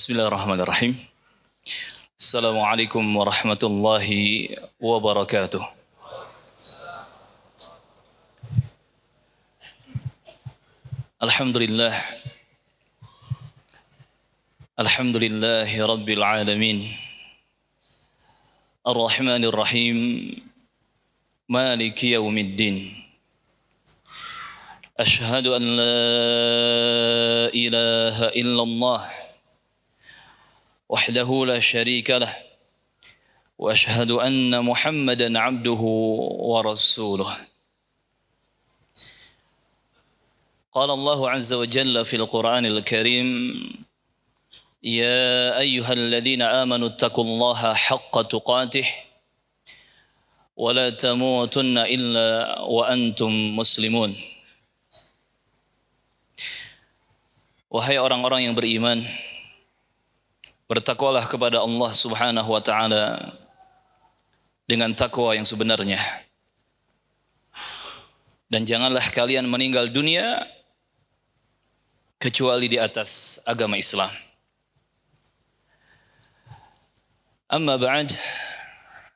Bismillahirrahmanirrahim. Assalamualaikum warahmatullahi wabarakatuh. Alhamdulillah. Alhamdulillahi rabbil alamin. Ar-Rahmanir Rahim. Maliki yaumiddin. Ashhadu an la ilaha illallah wahdahu la syarika lah wa ashhadu anna Muhammadan abduhu wa rasuluh. Qala Allah azza wa jalla fil Qur'anil Karim, ya ayyuhalladzina amanu taqullaha haqqa tuqatih wa la tamutunna illa wa antum muslimun. Wahai orang-orang yang beriman, bertakwalah kepada Allah Subhanahu wa taala dengan takwa yang sebenarnya. Dan janganlah kalian meninggal dunia kecuali di atas agama Islam. Amma ba'd,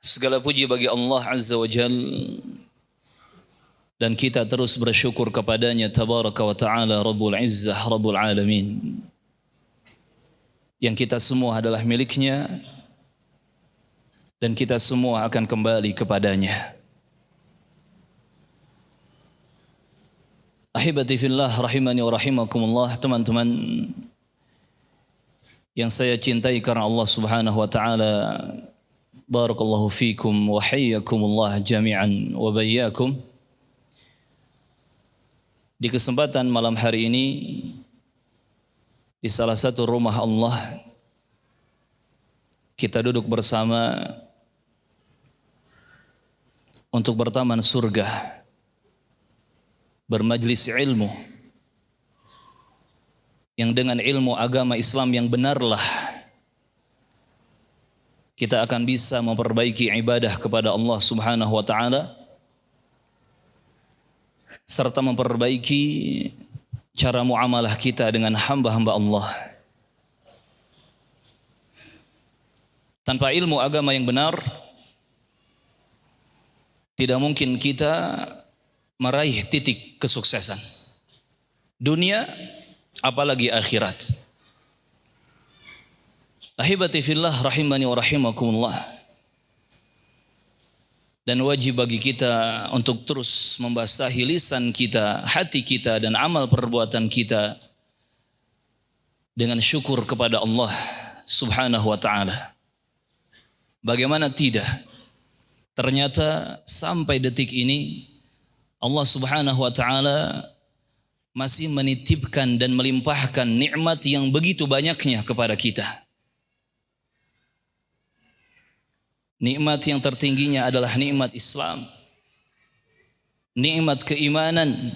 segala puji bagi Allah Azza wa Jalla, dan kita terus bersyukur kepadanya tabaraka wa ta'ala, Rabbul Izzah, Rabbul Alamin, yang kita semua adalah miliknya dan kita semua akan kembali kepadanya. Ahibati fillah rahimani wa rahimakumullah, teman-teman yang saya cintai karena Allah Subhanahu wa taala, barakallahu fikum wa hayyakumullah jami'an wa bayyakum. Di kesempatan malam hari ini di salah satu rumah Allah, kita duduk bersama untuk bertaman surga, bermajlis ilmu, yang dengan ilmu agama Islam yang benarlah kita akan bisa memperbaiki ibadah kepada Allah Subhanahu wa taala, serta memperbaiki cara muamalah kita dengan hamba-hamba Allah. Tanpa ilmu agama yang benar, tidak mungkin kita meraih titik kesuksesan dunia, apalagi akhirat. Ahibati fillah rahimani wa rahimakumullah. Dan wajib bagi kita untuk terus membasahi lisan kita, hati kita, dan amal perbuatan kita dengan syukur kepada Allah Subhanahu wa ta'ala. Bagaimana tidak? Ternyata sampai detik ini Allah Subhanahu wa ta'ala masih menitipkan dan melimpahkan nikmat yang begitu banyaknya kepada kita. Nikmat yang tertingginya adalah nikmat Islam, nikmat keimanan,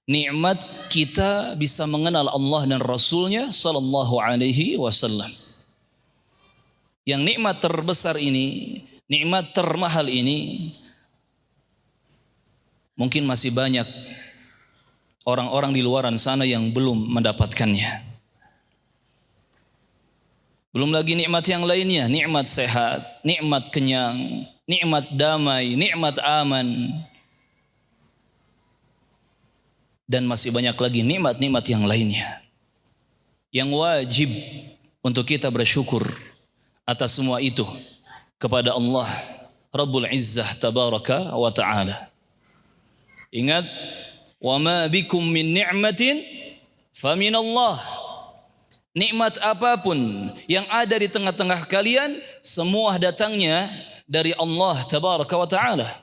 nikmat kita bisa mengenal Allah dan Rasulnya sallallahu alaihi wasallam. Yang nikmat terbesar ini, nikmat termahal ini, mungkin masih banyak orang-orang di luaran sana yang belum mendapatkannya. Belum lagi nikmat yang lainnya, nikmat sehat, nikmat kenyang, nikmat damai, nikmat aman. Dan masih banyak lagi nikmat-nikmat yang lainnya, yang wajib untuk kita bersyukur atas semua itu kepada Allah Rabbul Izzah tabaraka wa ta'ala. Ingat, wa ma bikum min ni'matin faminallah. Nikmat apapun yang ada di tengah-tengah kalian, semua datangnya dari Allah tabaraka wa ta'ala.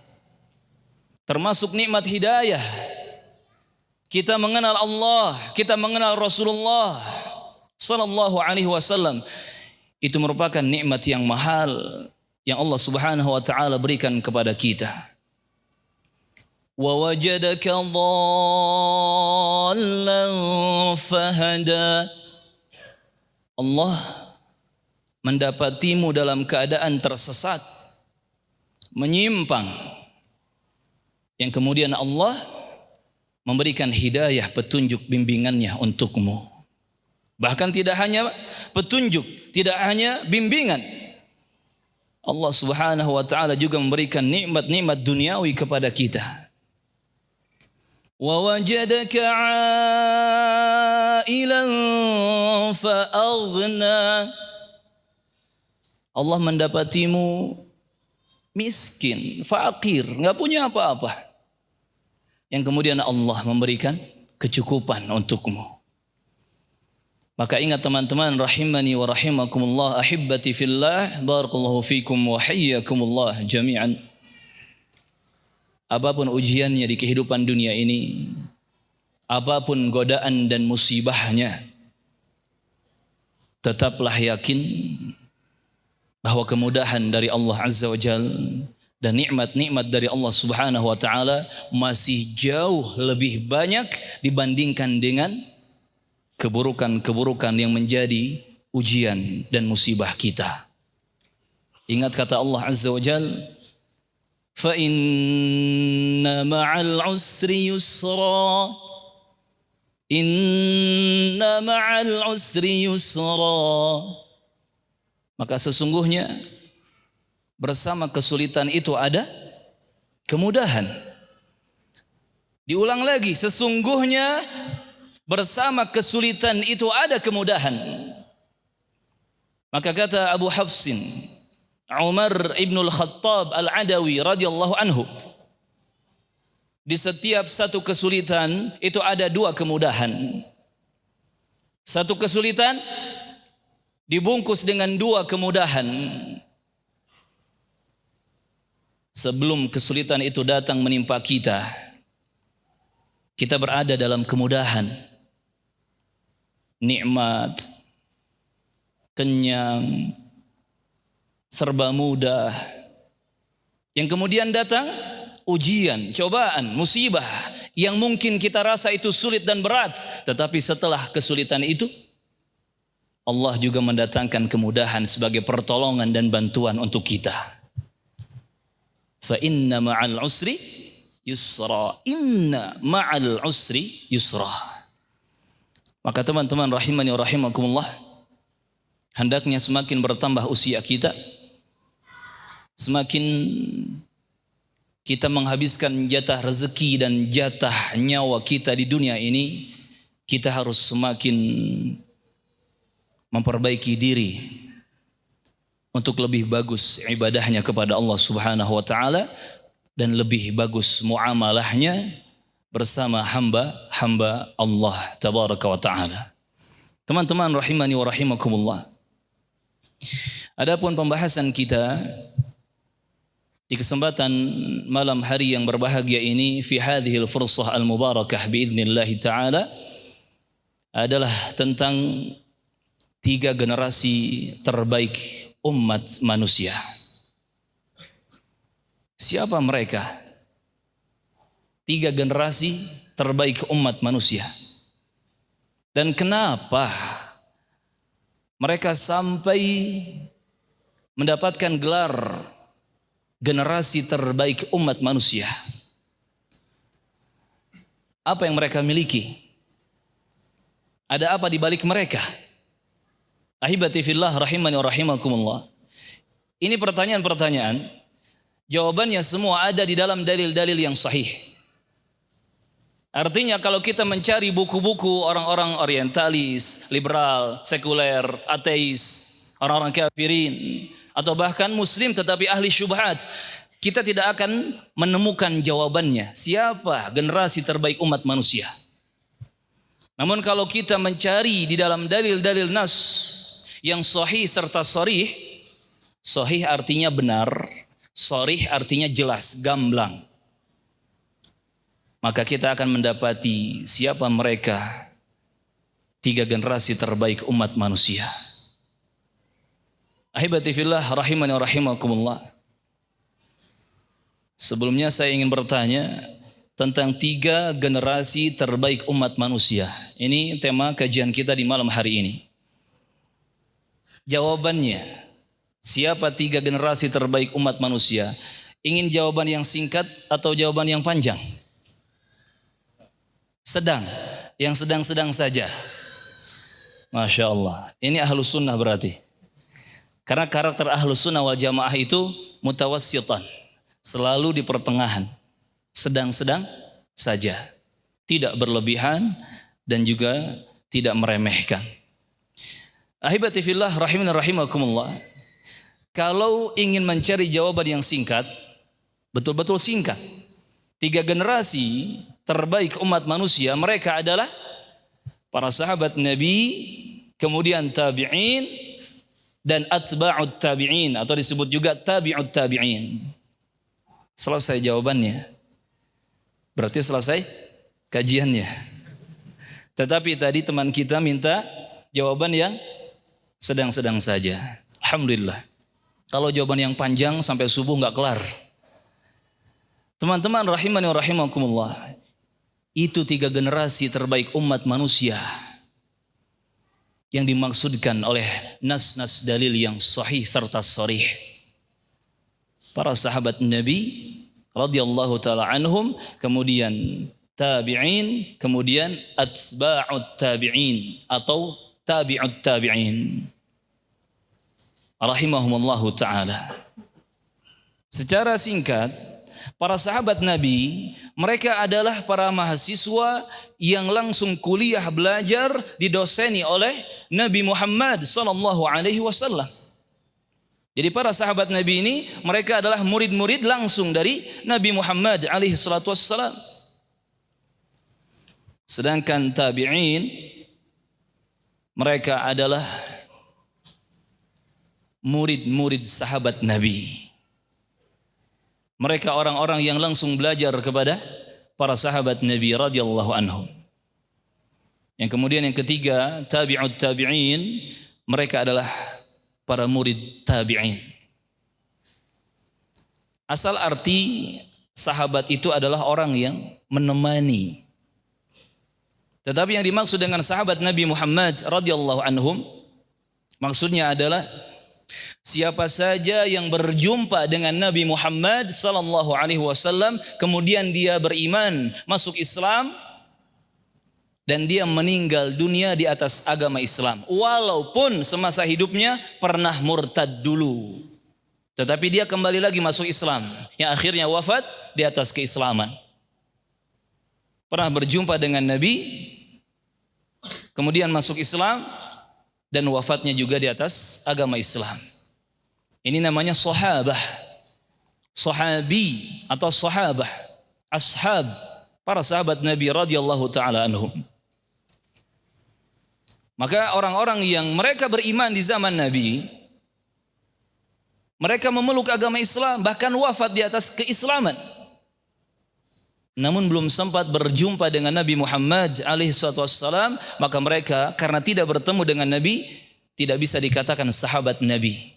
Termasuk nikmat hidayah. Kita mengenal Allah, kita mengenal Rasulullah sallallahu alaihi wasallam. Itu merupakan nikmat yang mahal yang Allah Subhanahu wa ta'ala berikan kepada kita. Wa wajadaka dhallan fahada. Allah mendapatimu dalam keadaan tersesat, menyimpang, yang kemudian Allah memberikan hidayah, petunjuk, bimbingannya untukmu. Bahkan tidak hanya petunjuk, tidak hanya bimbingan. Allah Subhanahu wa taala juga memberikan nikmat-nikmat duniawi kepada kita. Wa wajadaka 'ailan fa aghna. Allah mendapatimu miskin, fakir, enggak punya apa-apa. Yang kemudian Allah memberikan kecukupan untukmu. Maka ingat teman-teman rahimani wa rahimakumullah, ahibbati fillah, barakallahu fikum wa hayyakumullah jami'an. Apapun ujiannya di kehidupan dunia ini, apapun godaan dan musibahnya, tetaplah yakin bahwa kemudahan dari Allah Azza wa Jal dan nikmat-nikmat dari Allah Subhanahu wa taala masih jauh lebih banyak dibandingkan dengan keburukan-keburukan yang menjadi ujian dan musibah kita. Ingat kata Allah Azza wa Jal, fa inna ma'al usri yusra, inna ma'al usri yusra. Maka sesungguhnya bersama kesulitan itu ada kemudahan. Diulang lagi, sesungguhnya bersama kesulitan itu ada kemudahan. Maka kata Abu Hafsin Umar ibn al-Khattab al-Adawi radhiyallahu anhu, di setiap satu kesulitan itu ada dua kemudahan. Satu kesulitan dibungkus dengan dua kemudahan. Sebelum kesulitan itu datang menimpa kita, kita berada dalam kemudahan, nikmat, kenyang, serba mudah. Yang kemudian datang ujian, cobaan, musibah yang mungkin kita rasa itu sulit dan berat, tetapi setelah kesulitan itu Allah juga mendatangkan kemudahan sebagai pertolongan dan bantuan untuk kita. Fa inna ma'al usri yusra, inna ma'al usri yusra. Maka teman-teman rahimani wa rahimakumullah, hendaknya semakin bertambah usia kita, semakin kita menghabiskan jatah rezeki dan jatah nyawa kita di dunia ini, kita harus semakin memperbaiki diri untuk lebih bagus ibadahnya kepada Allah Subhanahu wa taala dan lebih bagus muamalahnya bersama hamba-hamba Allah tabaraka wa taala. Teman-teman rahimani wa rahimakumullah, adapun pembahasan kita di kesempatan malam hari yang berbahagia ini, fi hadhil fursah al-mubarakah biidznillah taala, adalah tentang 3 generasi terbaik umat manusia. Siapa mereka? 3 generasi terbaik umat manusia. Dan kenapa mereka sampai mendapatkan gelar generasi terbaik umat manusia? Apa yang mereka miliki? Ada apa di balik mereka? Ahibati fillah rahimani wa rahimakumullah. Ini pertanyaan-pertanyaan, jawabannya semua ada di dalam dalil-dalil yang sahih. Artinya kalau kita mencari buku-buku orang-orang orientalis, liberal, sekuler, ateis, orang-orang kafirin, atau bahkan muslim tetapi ahli syubhat, kita tidak akan menemukan jawabannya. Siapa generasi terbaik umat manusia? Namun kalau kita mencari di dalam dalil-dalil nas yang sahih serta sharih, sahih artinya benar, sharih artinya jelas, gamblang, maka kita akan mendapati siapa mereka 3 generasi terbaik umat manusia. Ahibati fillah rahimani wa rahimakumullah, sebelumnya saya ingin bertanya tentang 3 generasi terbaik umat manusia. Ini tema kajian kita di malam hari ini. Jawabannya, siapa 3 generasi terbaik umat manusia? Ingin jawaban yang singkat atau jawaban yang panjang? Sedang, yang sedang-sedang saja. Masya Allah. Ini ahlus sunnah berarti. Karena karakter ahlus sunnah wal jamaah itu mutawassitan. Selalu di pertengahan. Sedang-sedang saja. Tidak berlebihan dan juga tidak meremehkan. Ahibati fillah rahimin rahimakumullah. Kalau ingin mencari jawaban yang singkat, betul-betul singkat. 3 generasi terbaik umat manusia, mereka adalah para sahabat Nabi, kemudian tabi'in, dan atba'ut tabi'in, atau disebut juga tabi'ut tabi'in. Selesai jawabannya. Berarti selesai kajiannya. Tetapi tadi teman kita minta jawaban yang sedang-sedang saja. Alhamdulillah. Kalau jawaban yang panjang sampai subuh nggak kelar. Teman-teman rahimani wa rahimakumullah. Itu 3 generasi terbaik umat manusia yang dimaksudkan oleh nas-nas dalil yang sahih serta sharih. Para sahabat Nabi radhiyallahu taala anhum, kemudian tabi'in, kemudian atba'ut tabi'in atau tabi'ut tabi'in. Rahimahumullahu taala. Secara singkat, para sahabat Nabi, mereka adalah para mahasiswa yang langsung kuliah belajar didoseni oleh Nabi Muhammad sallallahu alaihi wasallam. Jadi para sahabat Nabi ini, mereka adalah murid-murid langsung dari Nabi Muhammad alaihi salatu wassalam. Sedangkan tabi'in, mereka adalah murid-murid sahabat Nabi. Mereka orang-orang yang langsung belajar kepada para sahabat Nabi radhiyallahu anhum. Yang kemudian yang ketiga, tabi'ut tabi'in, mereka adalah para murid tabi'in. Asal arti sahabat itu adalah orang yang menemani. Tetapi yang dimaksud dengan sahabat Nabi Muhammad radhiyallahu anhum, maksudnya adalah siapa saja yang berjumpa dengan Nabi Muhammad sallallahu alaihi wasallam kemudian dia beriman, masuk Islam dan dia meninggal dunia di atas agama Islam walaupun semasa hidupnya pernah murtad dulu. Tetapi dia kembali lagi masuk Islam yang akhirnya wafat di atas keislaman. Pernah berjumpa dengan Nabi kemudian masuk Islam dan wafatnya juga di atas agama Islam. Ini namanya sahabah, sahabi atau sahabah, ashab, para sahabat Nabi radhiyallahu taala anhum. Maka orang-orang yang mereka beriman di zaman Nabi, mereka memeluk agama Islam bahkan wafat di atas keislaman. Namun belum sempat berjumpa dengan Nabi Muhammad alaihi wasallam, maka mereka karena tidak bertemu dengan Nabi tidak bisa dikatakan sahabat Nabi.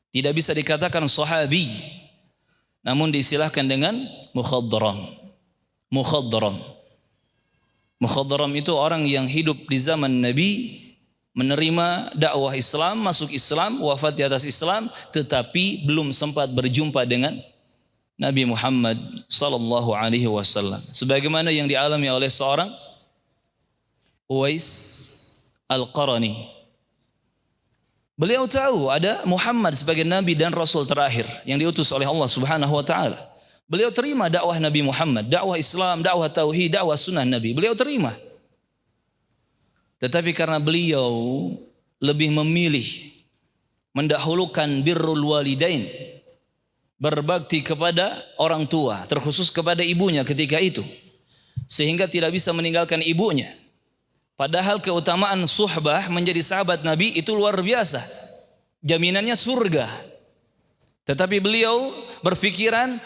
Tidak bisa dikatakan sahabi, namun diistilahkan dengan mukhadram. Mukhadram. Mukhadram itu orang yang hidup di zaman Nabi, menerima dakwah Islam, masuk Islam, wafat di atas Islam, tetapi belum sempat berjumpa dengan Nabi Muhammad sallallahu alaihi wasallam. Sebagaimana yang dialami oleh seorang Uwais Al-Qarani. Beliau tahu ada Muhammad sebagai Nabi dan Rasul terakhir yang diutus oleh Allah Subhanahu wa taala. Beliau terima dakwah Nabi Muhammad, dakwah Islam, dakwah tauhid, dakwah sunnah Nabi. Beliau terima. Tetapi karena beliau lebih memilih mendahulukan birrul walidain, berbakti kepada orang tua, terkhusus kepada ibunya ketika itu, sehingga tidak bisa meninggalkan ibunya. Padahal keutamaan suhbah menjadi sahabat Nabi itu luar biasa. Jaminannya surga. Tetapi beliau berpikiran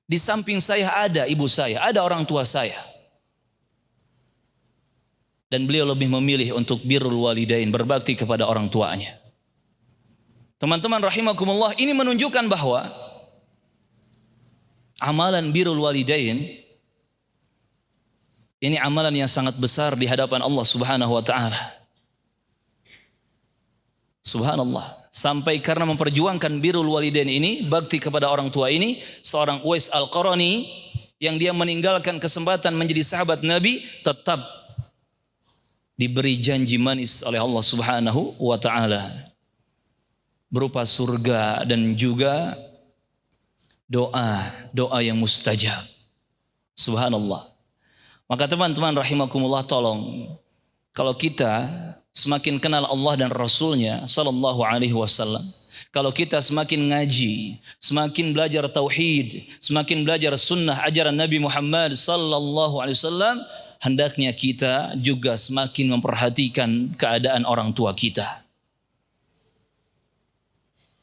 di samping saya ada ibu saya, ada orang tua saya. Dan beliau lebih memilih untuk birrul walidain, berbakti kepada orang tuanya. Teman-teman rahimakumullah, ini menunjukkan bahwa amalan birrul walidain ini amalan yang sangat besar di hadapan Allah Subhanahu wa taala. Subhanallah. Sampai karena memperjuangkan birrul walidain ini, bakti kepada orang tua ini, seorang Uwais Al-Qarani yang dia meninggalkan kesempatan menjadi sahabat Nabi, tetap diberi janji manis oleh Allah Subhanahu wa taala berupa surga dan juga doa yang mustajab. Subhanallah. Maka teman-teman rahimakumullah, tolong kalau kita semakin kenal Allah dan Rasulnya sallallahu alaihi wasallam, kalau kita semakin ngaji, semakin belajar tauhid, semakin belajar sunnah ajaran Nabi Muhammad sallallahu alaihi wasallam, hendaknya kita juga semakin memperhatikan keadaan orang tua kita.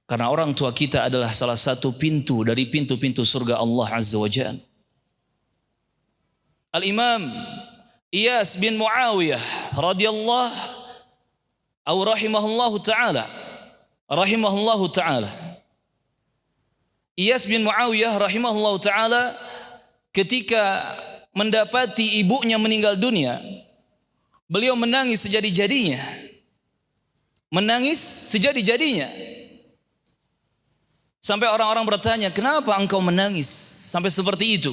Karena orang tua kita adalah salah satu pintu dari pintu-pintu surga Allah Azza wa Jalla. Al-Imam Iyas bin Muawiyah radhiyallahu atau rahimahullahu ta'ala. Iyas bin Muawiyah rahimahullahu ta'ala ketika mendapati ibunya meninggal dunia, beliau menangis sejadi-jadinya. Sampai orang-orang bertanya, kenapa engkau menangis sampai seperti itu?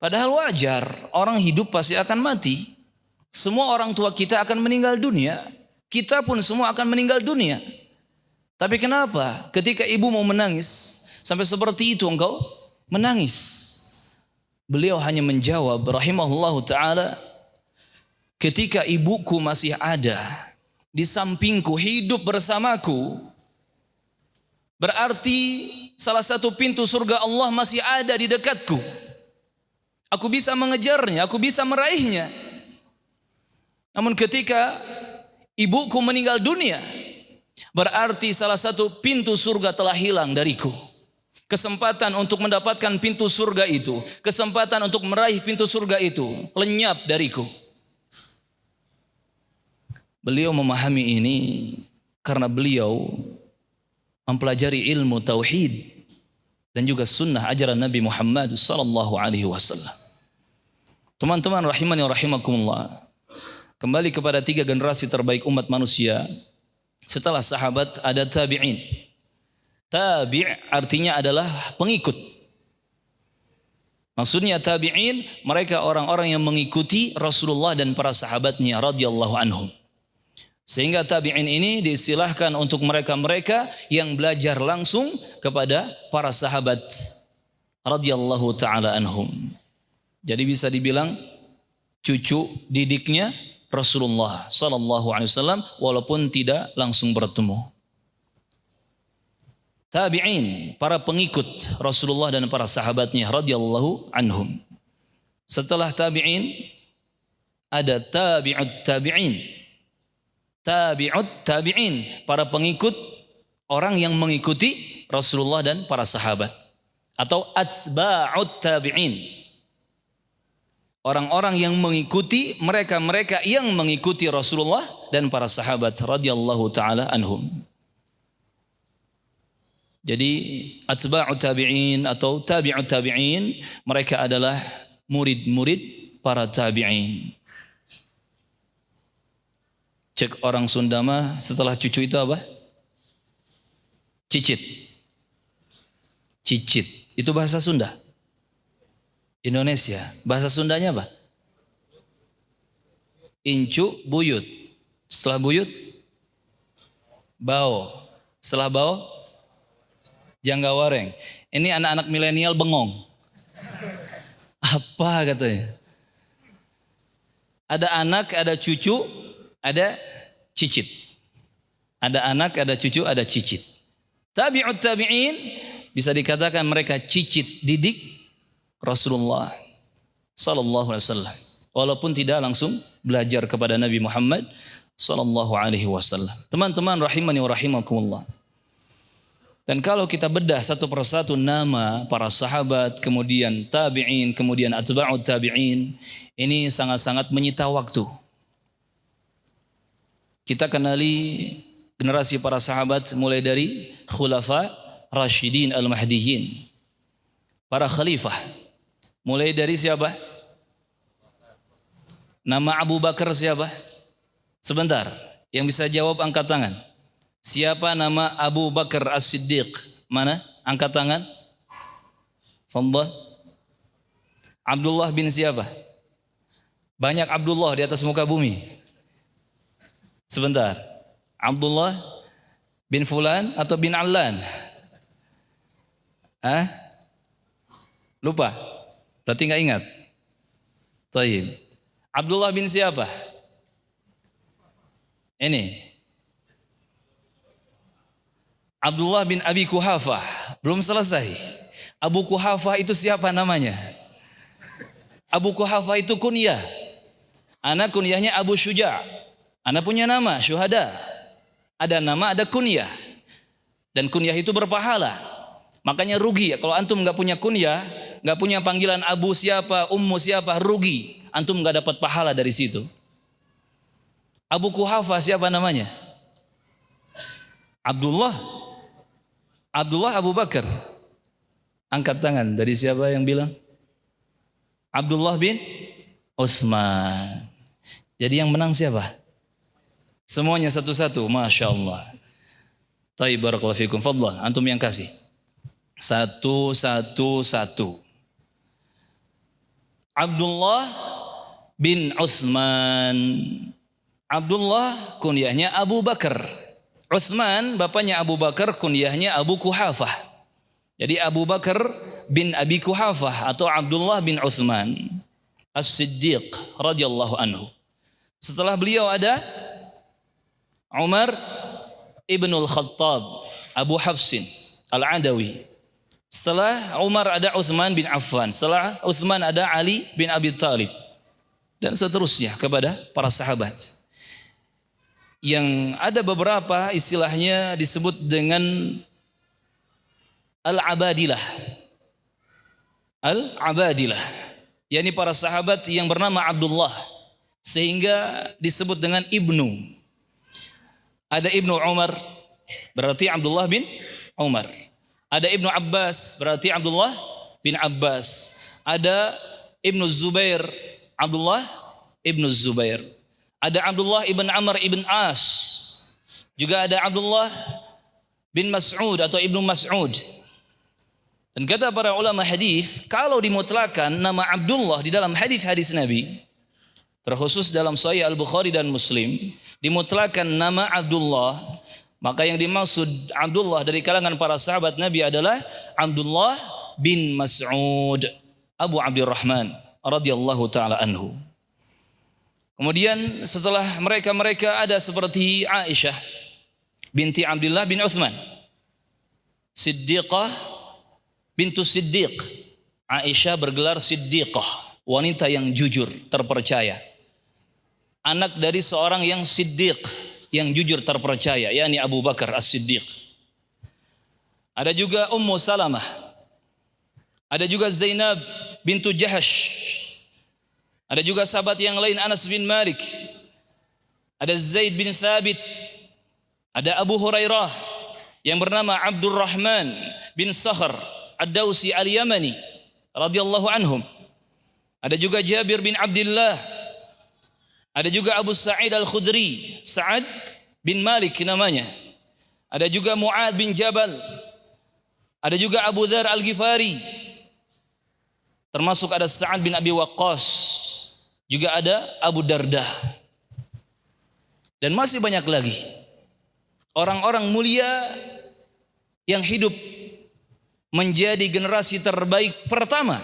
Padahal wajar, orang hidup pasti akan mati. Semua orang tua kita akan meninggal dunia. Kita pun semua akan meninggal dunia. Tapi kenapa ketika ibu mau menangis sampai seperti itu engkau menangis? Beliau hanya menjawab rahimahullahu ta'ala, ketika ibuku masih ada di sampingku, hidup bersamaku, berarti salah satu pintu surga Allah masih ada di dekatku. Aku bisa mengejarnya, aku bisa meraihnya. Namun ketika ibuku meninggal dunia, berarti salah satu pintu surga telah hilang dariku. Kesempatan untuk mendapatkan pintu surga itu, kesempatan untuk meraih pintu surga itu lenyap dariku. Beliau memahami ini karena beliau mempelajari ilmu tauhid dan juga sunnah ajaran Nabi Muhammad sallallahu alaihi wasallam. Teman-teman rahimani wa rahimakumullah, kembali kepada 3 generasi terbaik umat manusia. Setelah sahabat ada tabi'in. Tabi' artinya adalah pengikut. Maksudnya tabi'in, mereka orang-orang yang mengikuti Rasulullah dan para sahabatnya radhiyallahu anhum. Sehingga tabi'in ini diistilahkan untuk mereka-mereka yang belajar langsung kepada para sahabat radhiyallahu ta'ala anhum. Jadi bisa dibilang cucu didiknya Rasulullah sallallahu alaihi wasallam walaupun tidak langsung bertemu. Tabi'in, para pengikut Rasulullah dan para sahabatnya radhiyallahu anhum. Setelah tabi'in ada tabi'ut tabi'in. Tabi'ut tabi'in, para pengikut orang yang mengikuti Rasulullah dan para sahabat, atau atba'ut tabi'in, orang-orang yang mengikuti mereka-mereka yang mengikuti Rasulullah dan para sahabat radhiyallahu taala anhum. Jadi atba'ut tabi'in atau tabi'ut tabi'in, mereka adalah murid-murid para tabi'in. Cek orang Sunda mah setelah cucu itu apa? Cicit. Cicit. Itu bahasa Sunda. Indonesia. Bahasa Sundanya apa? Incu, buyut. Setelah buyut, bao. Setelah bao, janggawareng. Ini anak-anak milenial bengong. Apa katanya? Ada anak, ada cucu, ada cicit. Ada anak, ada cucu, ada cicit. Tabi'ut tabi'in bisa dikatakan mereka cicit didik Rasulullah sallallahu alaihi wasallam, walaupun tidak langsung belajar kepada Nabi Muhammad sallallahu alaihi wasallam. Teman-teman rahimani wa rahimakumullah. Dan kalau kita bedah satu persatu nama para sahabat, kemudian tabi'in, kemudian atba'ut tabi'in, ini sangat-sangat menyita waktu. Kita kenali generasi para sahabat mulai dari khulafa Rashidin al-Mahdiyyin, para khalifah. Mulai dari siapa? Nama Abu Bakar siapa? Sebentar, yang bisa jawab angkat tangan. Siapa nama Abu Bakar As-Siddiq? Mana? Angkat tangan. Fadhal. Abdullah bin siapa? Banyak Abdullah di atas muka bumi. Sebentar. Abdullah bin Fulan atau bin Allan? Hah? Lupa? Berarti nggak ingat? Taib. Abdullah bin siapa? Ini. Abdullah bin Abi Kuhafah. Belum selesai. Abu Kuhafah itu siapa namanya? Abu Kuhafah itu kunyah. Anak kunyahnya Abu Syuja'. Anak punya nama Syuhada. Ada nama, ada kunyah. Dan kunyah itu berpahala. Makanya rugi kalau antum nggak punya kunyah, nggak punya panggilan Abu siapa, Ummu siapa, rugi. Antum nggak dapat pahala dari situ. Abu Kuhafah siapa namanya? Abdullah. Abdullah Abu Bakar. Angkat tangan dari siapa yang bilang? Abdullah bin Utsman. Jadi yang menang siapa? Semuanya satu-satu, Masya Allah. Taib, barakallahu fikum. Fadlan, antum yang kasih. Satu. Abdullah bin Utsman. Abdullah kunyahnya Abu Bakar. Utsman bapaknya Abu Bakar, kunyahnya Abu Kuhafah. Jadi Abu Bakar bin Abi Kuhafah atau Abdullah bin Utsman As-Siddiq radhiyallahu anhu. Setelah beliau ada Umar ibnul Khattab Abu Hafsin Al-Adawi. Setelah Umar ada Utsman bin Affan. Setelah Utsman ada Ali bin Abi Thalib. Dan seterusnya kepada para sahabat. Yang ada beberapa istilahnya disebut dengan Al-Abadilah. Al-Abadilah. yakni para sahabat yang bernama Abdullah, sehingga disebut dengan Ibnu. Ada Ibnu Umar, berarti Abdullah bin Umar. Ada Ibnu Abbas, berarti Abdullah bin Abbas. Ada Ibnu Zubair, Abdullah Ibnu Zubair. Ada Abdullah ibn Amr ibn As. Juga ada Abdullah bin Mas'ud atau Ibnu Mas'ud. Dan kata para ulama hadis, kalau dimutlakan nama Abdullah di dalam hadis-hadis Nabi, terkhusus dalam Sahih Al-Bukhari dan Muslim, dimutlakan nama Abdullah, maka yang dimaksud Abdullah dari kalangan para sahabat Nabi adalah Abdullah bin Mas'ud Abu Abdurrahman radhiyallahu taala anhu. Kemudian setelah mereka ada seperti Aisyah binti Abdullah bin Uthman, Siddiqah bintu Siddiq. Aisyah bergelar Siddiqah, wanita yang jujur, terpercaya. Anak dari seorang yang Siddiq, yang jujur terpercaya, yakni Abu Bakar As-Siddiq. Ada juga Ummu Salamah. Ada juga Zainab bintu Jahash. Ada juga sahabat yang lain, Anas bin Malik. Ada Zaid bin Thabit. Ada Abu Hurairah yang bernama Abdurrahman bin Sakhr Ad-Dawsi Al-Yamani radhiyallahu anhum. Ada juga Jabir bin Abdullah. Ada juga Abu Sa'id Al-Khudri, Sa'ad bin Malik namanya. Ada juga Mu'ad bin Jabal. Ada juga Abu Dzar Al-Ghifari. Termasuk ada Sa'ad bin Abi Waqqas. Juga ada Abu Darda. Dan masih banyak lagi orang-orang mulia yang hidup menjadi generasi terbaik pertama,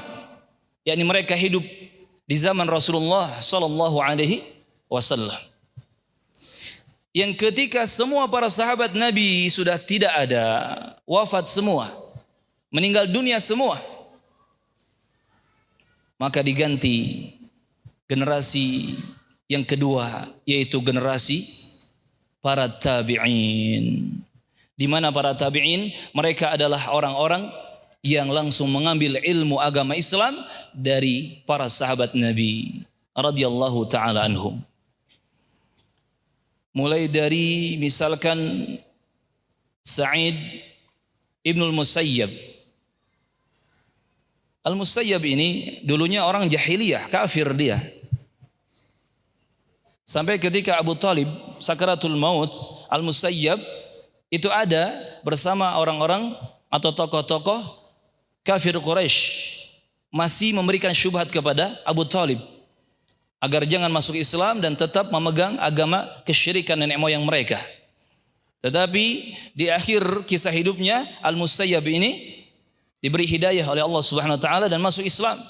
yakni mereka hidup di zaman Rasulullah sallallahu alaihi wasallam. Yang ketika semua para sahabat Nabi sudah tidak ada, wafat semua, meninggal dunia semua, maka diganti generasi yang kedua, yaitu generasi para tabi'in. Di mana para tabi'in, mereka adalah orang-orang yang langsung mengambil ilmu agama Islam dari para sahabat Nabi radhiyallahu taala anhum. Mulai dari misalkan Sa'id Ibnul Musayyab. Al-Musayyab ini dulunya orang jahiliyah, kafir dia. Sampai ketika Abu Talib sakaratul maut, Al-Musayyab itu ada bersama orang-orang atau tokoh-tokoh kafir Quraisy, masih memberikan syubhat kepada Abu Talib. agar jangan masuk Islam dan tetap memegang agama kesyirikan nenek moyang mereka. Tetapi di akhir kisah hidupnya Al-Musayyab ini diberi hidayah oleh Allah Subhanahu wa taala dan masuk Islam.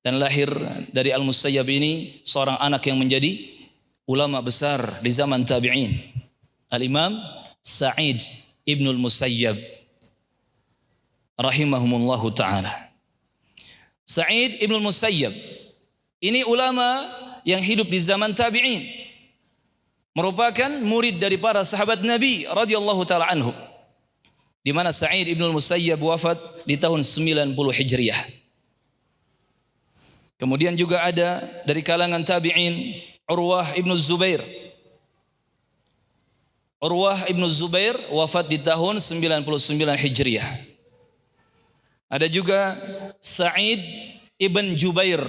Dan lahir dari Al-Musayyab ini seorang anak yang menjadi ulama besar di zaman tabi'in. Al-Imam Sa'id Ibnul Musayyab rahimahumullahu ta'ala. Sa'id Ibnul Musayyab ini ulama yang hidup di zaman tabi'in, merupakan murid dari para sahabat Nabi radhiyallahu ta'ala anhum, di mana Sa'id Ibnul Musayyab wafat di tahun 90 Hijriah. Kemudian juga ada dari kalangan tabi'in Urwah Ibnu Zubair. Urwah Ibnu Zubair wafat di tahun 99 Hijriah. Ada juga Sa'id Ibn Jubair.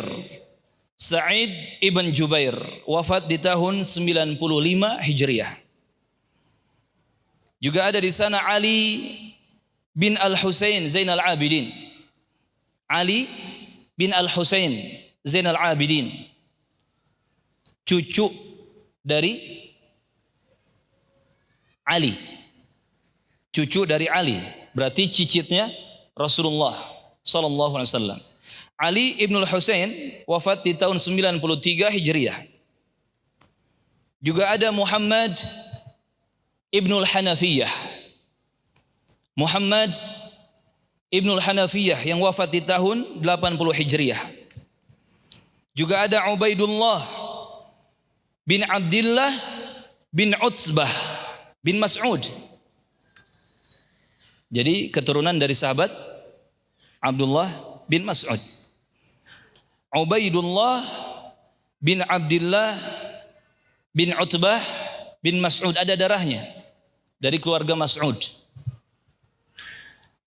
Sa'id Ibn Jubair wafat di tahun 95 Hijriah. Juga ada di sana Ali bin Al-Husain Zainal Abidin. Ali bin Al-Husain Zainal Abidin, cucu dari Ali. Cucu dari Ali, berarti cicitnya Rasulullah sallallahu alaihi wasallam. Ali ibnul Husain wafat di tahun 93 Hijriah. Juga ada Muhammad ibnul Hanafiyah. Muhammad ibnul Hanafiyah yang wafat di tahun 80 Hijriah. Juga ada Ubaidullah bin Abdullah bin Utsbah bin Mas'ud. Jadi keturunan dari sahabat Abdullah bin Mas'ud. Ubaidullah bin Abdullah bin Utbah bin Mas'ud, ada darahnya dari keluarga Mas'ud.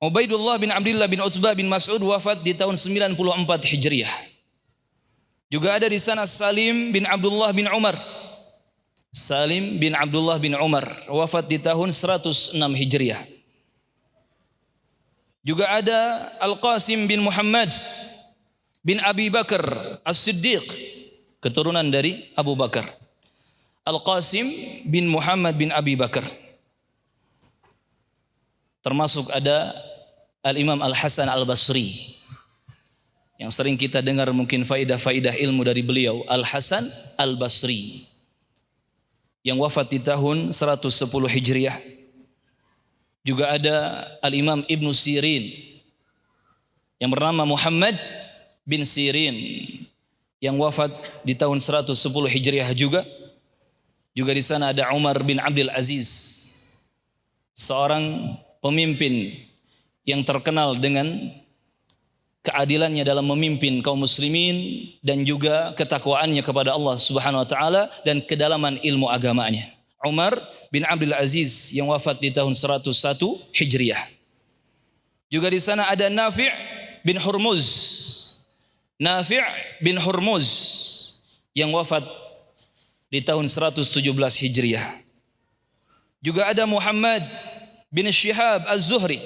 Ubaidullah bin Abdullah bin Utbah bin Mas'ud wafat di tahun 94 Hijriah. Juga ada di sana Salim bin Abdullah bin Umar. Salim bin Abdullah bin Umar wafat di tahun 106 Hijriah. Juga ada Al-Qasim bin Muhammad bin Abi Bakar As-Siddiq, keturunan dari Abu Bakar. Al-Qasim bin Muhammad bin Abi Bakar. Termasuk ada Al-Imam Al-Hasan Al-Basri, yang sering kita dengar mungkin faidah-faidah ilmu dari beliau, Al-Hasan Al-Basri, yang wafat di tahun 110 Hijriah. Juga ada Al-Imam Ibnu Sirin, yang bernama Muhammad bin Sirin, yang wafat di tahun 110 Hijriah juga. Juga di sana ada Umar bin Abdul Aziz, seorang pemimpin yang terkenal dengan keadilannya dalam memimpin kaum muslimin dan juga ketakwaannya kepada Allah Subhanahu wa taala dan kedalaman ilmu agamanya. Umar bin Abdul Aziz yang wafat di tahun 101 Hijriah. Juga di sana ada Nafi' bin Hurmuz. Nafi' bin Hurmuz yang wafat di tahun 117 Hijriah. Juga ada Muhammad bin Syihab Az-Zuhri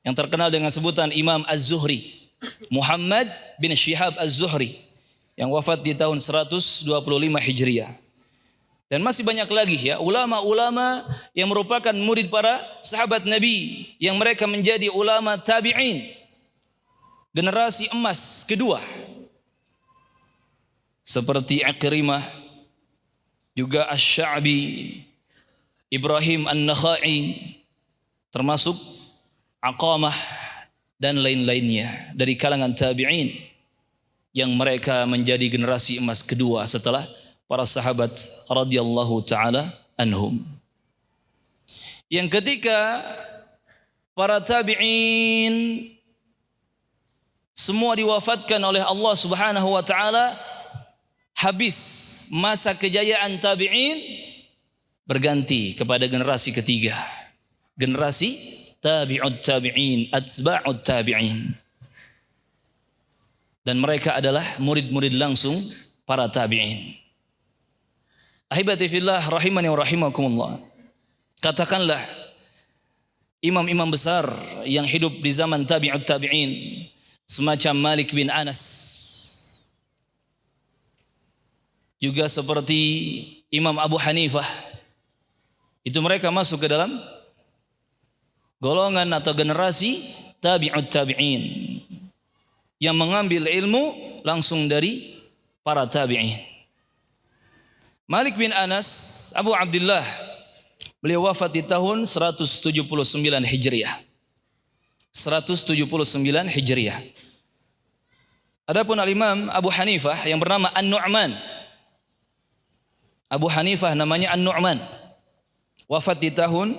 yang terkenal dengan sebutan Imam Az-Zuhri. Muhammad bin Syihab Az-Zuhri yang wafat di tahun 125 Hijriah. Dan masih banyak lagi ya ulama-ulama yang merupakan murid para sahabat Nabi, yang mereka menjadi ulama tabi'in, generasi emas kedua, seperti Ikrimah, juga Asy-Sya'bi, Ibrahim An-Nakhai, termasuk Aqamah dan lain-lainnya dari kalangan tabi'in yang mereka menjadi generasi emas kedua setelah para sahabat radhiyallahu taala anhum. Yang ketika para tabi'in semua diwafatkan oleh Allah Subhanahu wa taala, habis masa kejayaan tabi'in, berganti kepada generasi ketiga, generasi tabi'ut tabi'in, atba'ut tabi'in. Dan mereka adalah murid-murid langsung para tabi'in. Ahibati fillah rahimani wa rahimakumullah. Katakanlah imam-imam besar yang hidup di zaman tabi'ut tabi'in, semacam Malik bin Anas, juga seperti Imam Abu Hanifah. Itu mereka masuk ke dalam golongan atau generasi tabi'ut tabi'in yang mengambil ilmu langsung dari para tabi'in. Malik bin Anas, Abu Abdullah, beliau wafat di tahun 179 Hijriah. 179 Hijriah. Adapun al-Imam Abu Hanifah yang bernama An-Nu'man. Abu Hanifah namanya An-Nu'man. Wafat di tahun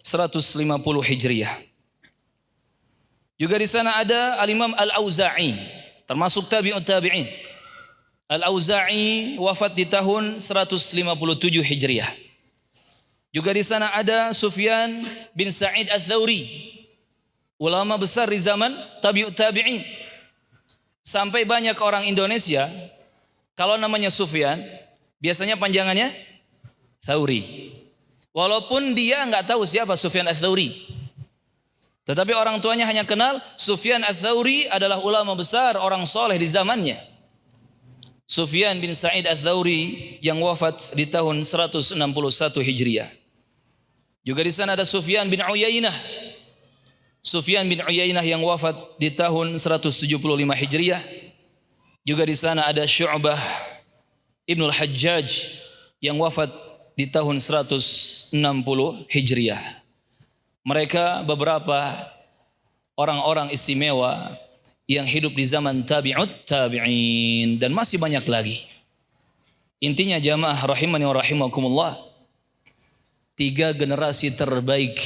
150 Hijriah. Juga di sana ada al-Imam Al-Auza'i, termasuk tabi'ut tabi'in. Al-Auza'i wafat di tahun 157 Hijriah. Juga di sana ada Sufyan bin Sa'id Ats-Tsauri, ulama besar di zaman tabi'ut tabi'in. Sampai banyak orang Indonesia kalau namanya Sufyan, biasanya panjangannya Tsauri. Walaupun dia enggak tahu siapa Sufyan Ats-Tsauri. Tetapi orang tuanya hanya kenal Sufyan Ats-Tsauri adalah ulama besar, orang soleh di zamannya. Sufyan bin Sa'id Ats-Tsauri yang wafat di tahun 161 Hijriah. Juga di sana ada Sufyan bin Uyainah. Sufyan bin Uyainah yang wafat di tahun 175 Hijriah. Juga di sana ada Syu'bah Ibnul Hajjaj yang wafat di tahun 160 Hijriah. Mereka beberapa orang-orang istimewa yang hidup di zaman tabi'ut tabi'in, dan masih banyak lagi. Intinya jamaah rahimani wa rahimakumullah, 3 generasi terbaik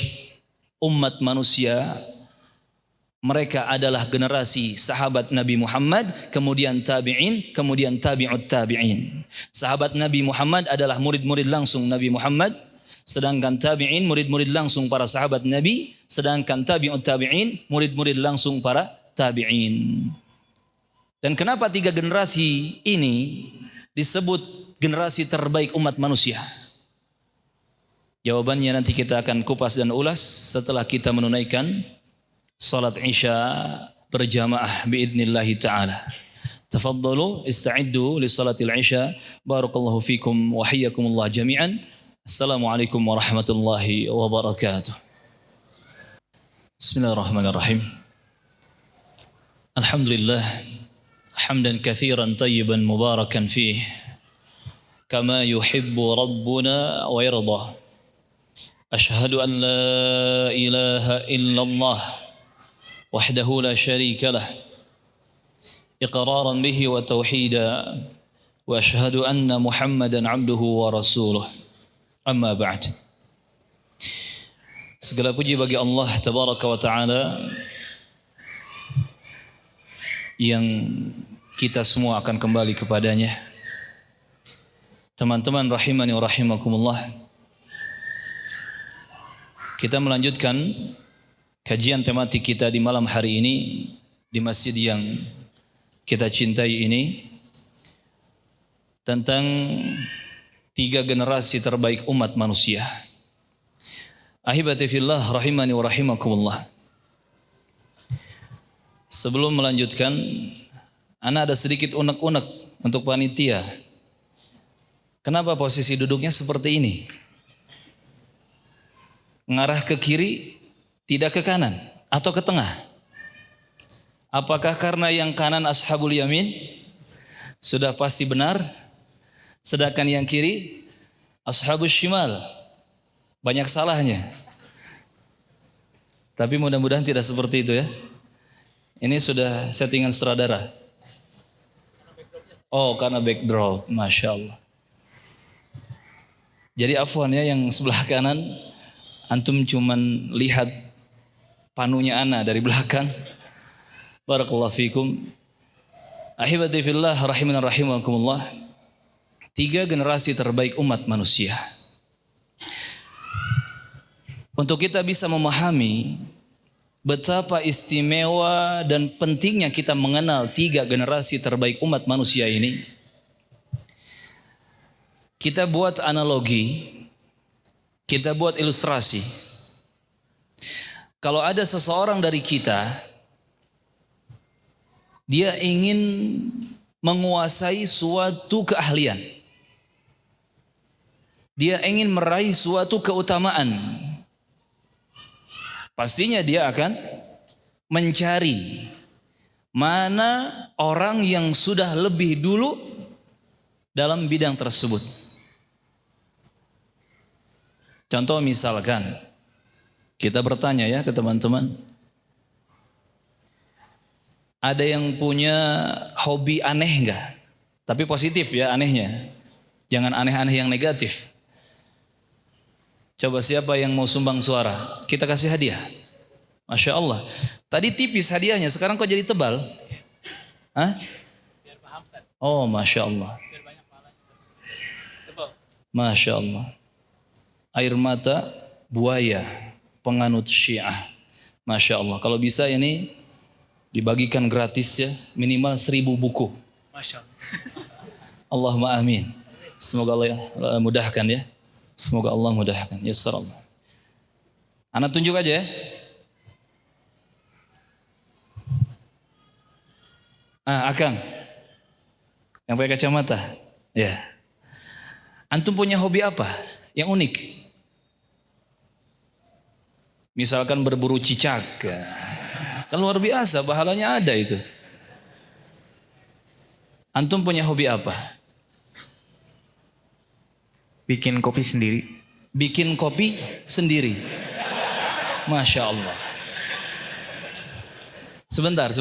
umat manusia, mereka adalah generasi sahabat Nabi Muhammad, kemudian tabi'in, kemudian tabi'ut tabi'in. Sahabat Nabi Muhammad adalah murid-murid langsung Nabi Muhammad, sedangkan tabi'in murid-murid langsung para sahabat Nabi, sedangkan tabi'ut tabi'in murid-murid langsung para tabi'in. Dan kenapa 3 generasi ini disebut generasi terbaik umat manusia? Jawabannya nanti kita akan kupas dan ulas setelah kita menunaikan salat Isya berjamaah biidznillah ta'ala. Tafaddalu ista'iddu li salatil Isya. Barakallahu fikum wa hayyakumullah jami'an. Assalamualaikum warahmatullahi wabarakatuh. Bismillahirrahmanirrahim. Alhamdulillah hamdan katsiran tayyiban mubarakan fih kama yuhibbu rabbuna wa yardah. Ashhadu an la ilaha illallah wahdahu la syarika lah iqraran bihi wa tauhida wa ashhadu anna Muhammadan abduhu wa rasuluh. Amma ba'd. Segala puji bagi Allah tabaraka wa taala yang kita semua akan kembali kepadanya. Teman-teman rahimani wa rahimakumullah, kita melanjutkan kajian tematik kita di malam hari ini di masjid yang kita cintai ini tentang 3 generasi terbaik umat manusia. Ahibati fillah rahimani wa rahimakumullah. Sebelum melanjutkan, ana ada sedikit unek-unek untuk panitia. Kenapa posisi duduknya seperti ini? Ngarah ke kiri, tidak ke kanan, atau ke tengah? Apakah karena yang kanan ashabul yamin sudah pasti benar, sedangkan yang kiri ashabul shimal banyak salahnya? Tapi mudah-mudahan tidak seperti itu ya. Ini sudah settingan sutradara. Oh, karena backdrop, Masya Allah. Jadi afwan ya, yang sebelah kanan antum cuman lihat panunya ana dari belakang. Barakallahu fikum. Ahibati fillah rahimana rahimakumullah. 3 generasi terbaik umat manusia. Untuk kita bisa memahami betapa istimewa dan pentingnya kita mengenal 3 generasi terbaik umat manusia ini, kita buat analogi, kita buat ilustrasi. Kalau ada seseorang dari kita, dia ingin menguasai suatu keahlian, dia ingin meraih suatu keutamaan, pastinya dia akan mencari mana orang yang sudah lebih dulu dalam bidang tersebut. Contoh misalkan, kita bertanya ya ke teman-teman, ada yang punya hobi aneh enggak? Tapi positif ya anehnya, jangan aneh-aneh yang negatif. Coba siapa yang mau sumbang suara, kita kasih hadiah. Masya Allah, tadi tipis hadiahnya, sekarang kok jadi tebal? Hah? Oh Masya Allah. Masya Allah. Air mata buaya penganut Syiah. Masya Allah. Kalau bisa ini dibagikan gratis ya, minimal 1000 buku. Masya Allah. Allahumma amin. Semoga Allah mudahkan ya. Semoga Allah mudahkan. Yassar Allah. Anak tunjuk aja ya. Akang. Yang pakai kacamata. Ya. Antum punya hobi apa yang unik? Misalkan berburu cicak. Kan luar biasa, pahalanya ada itu. Antum punya hobi apa? Bikin kopi sendiri. Bikin kopi sendiri. Masya Allah. Sebentar.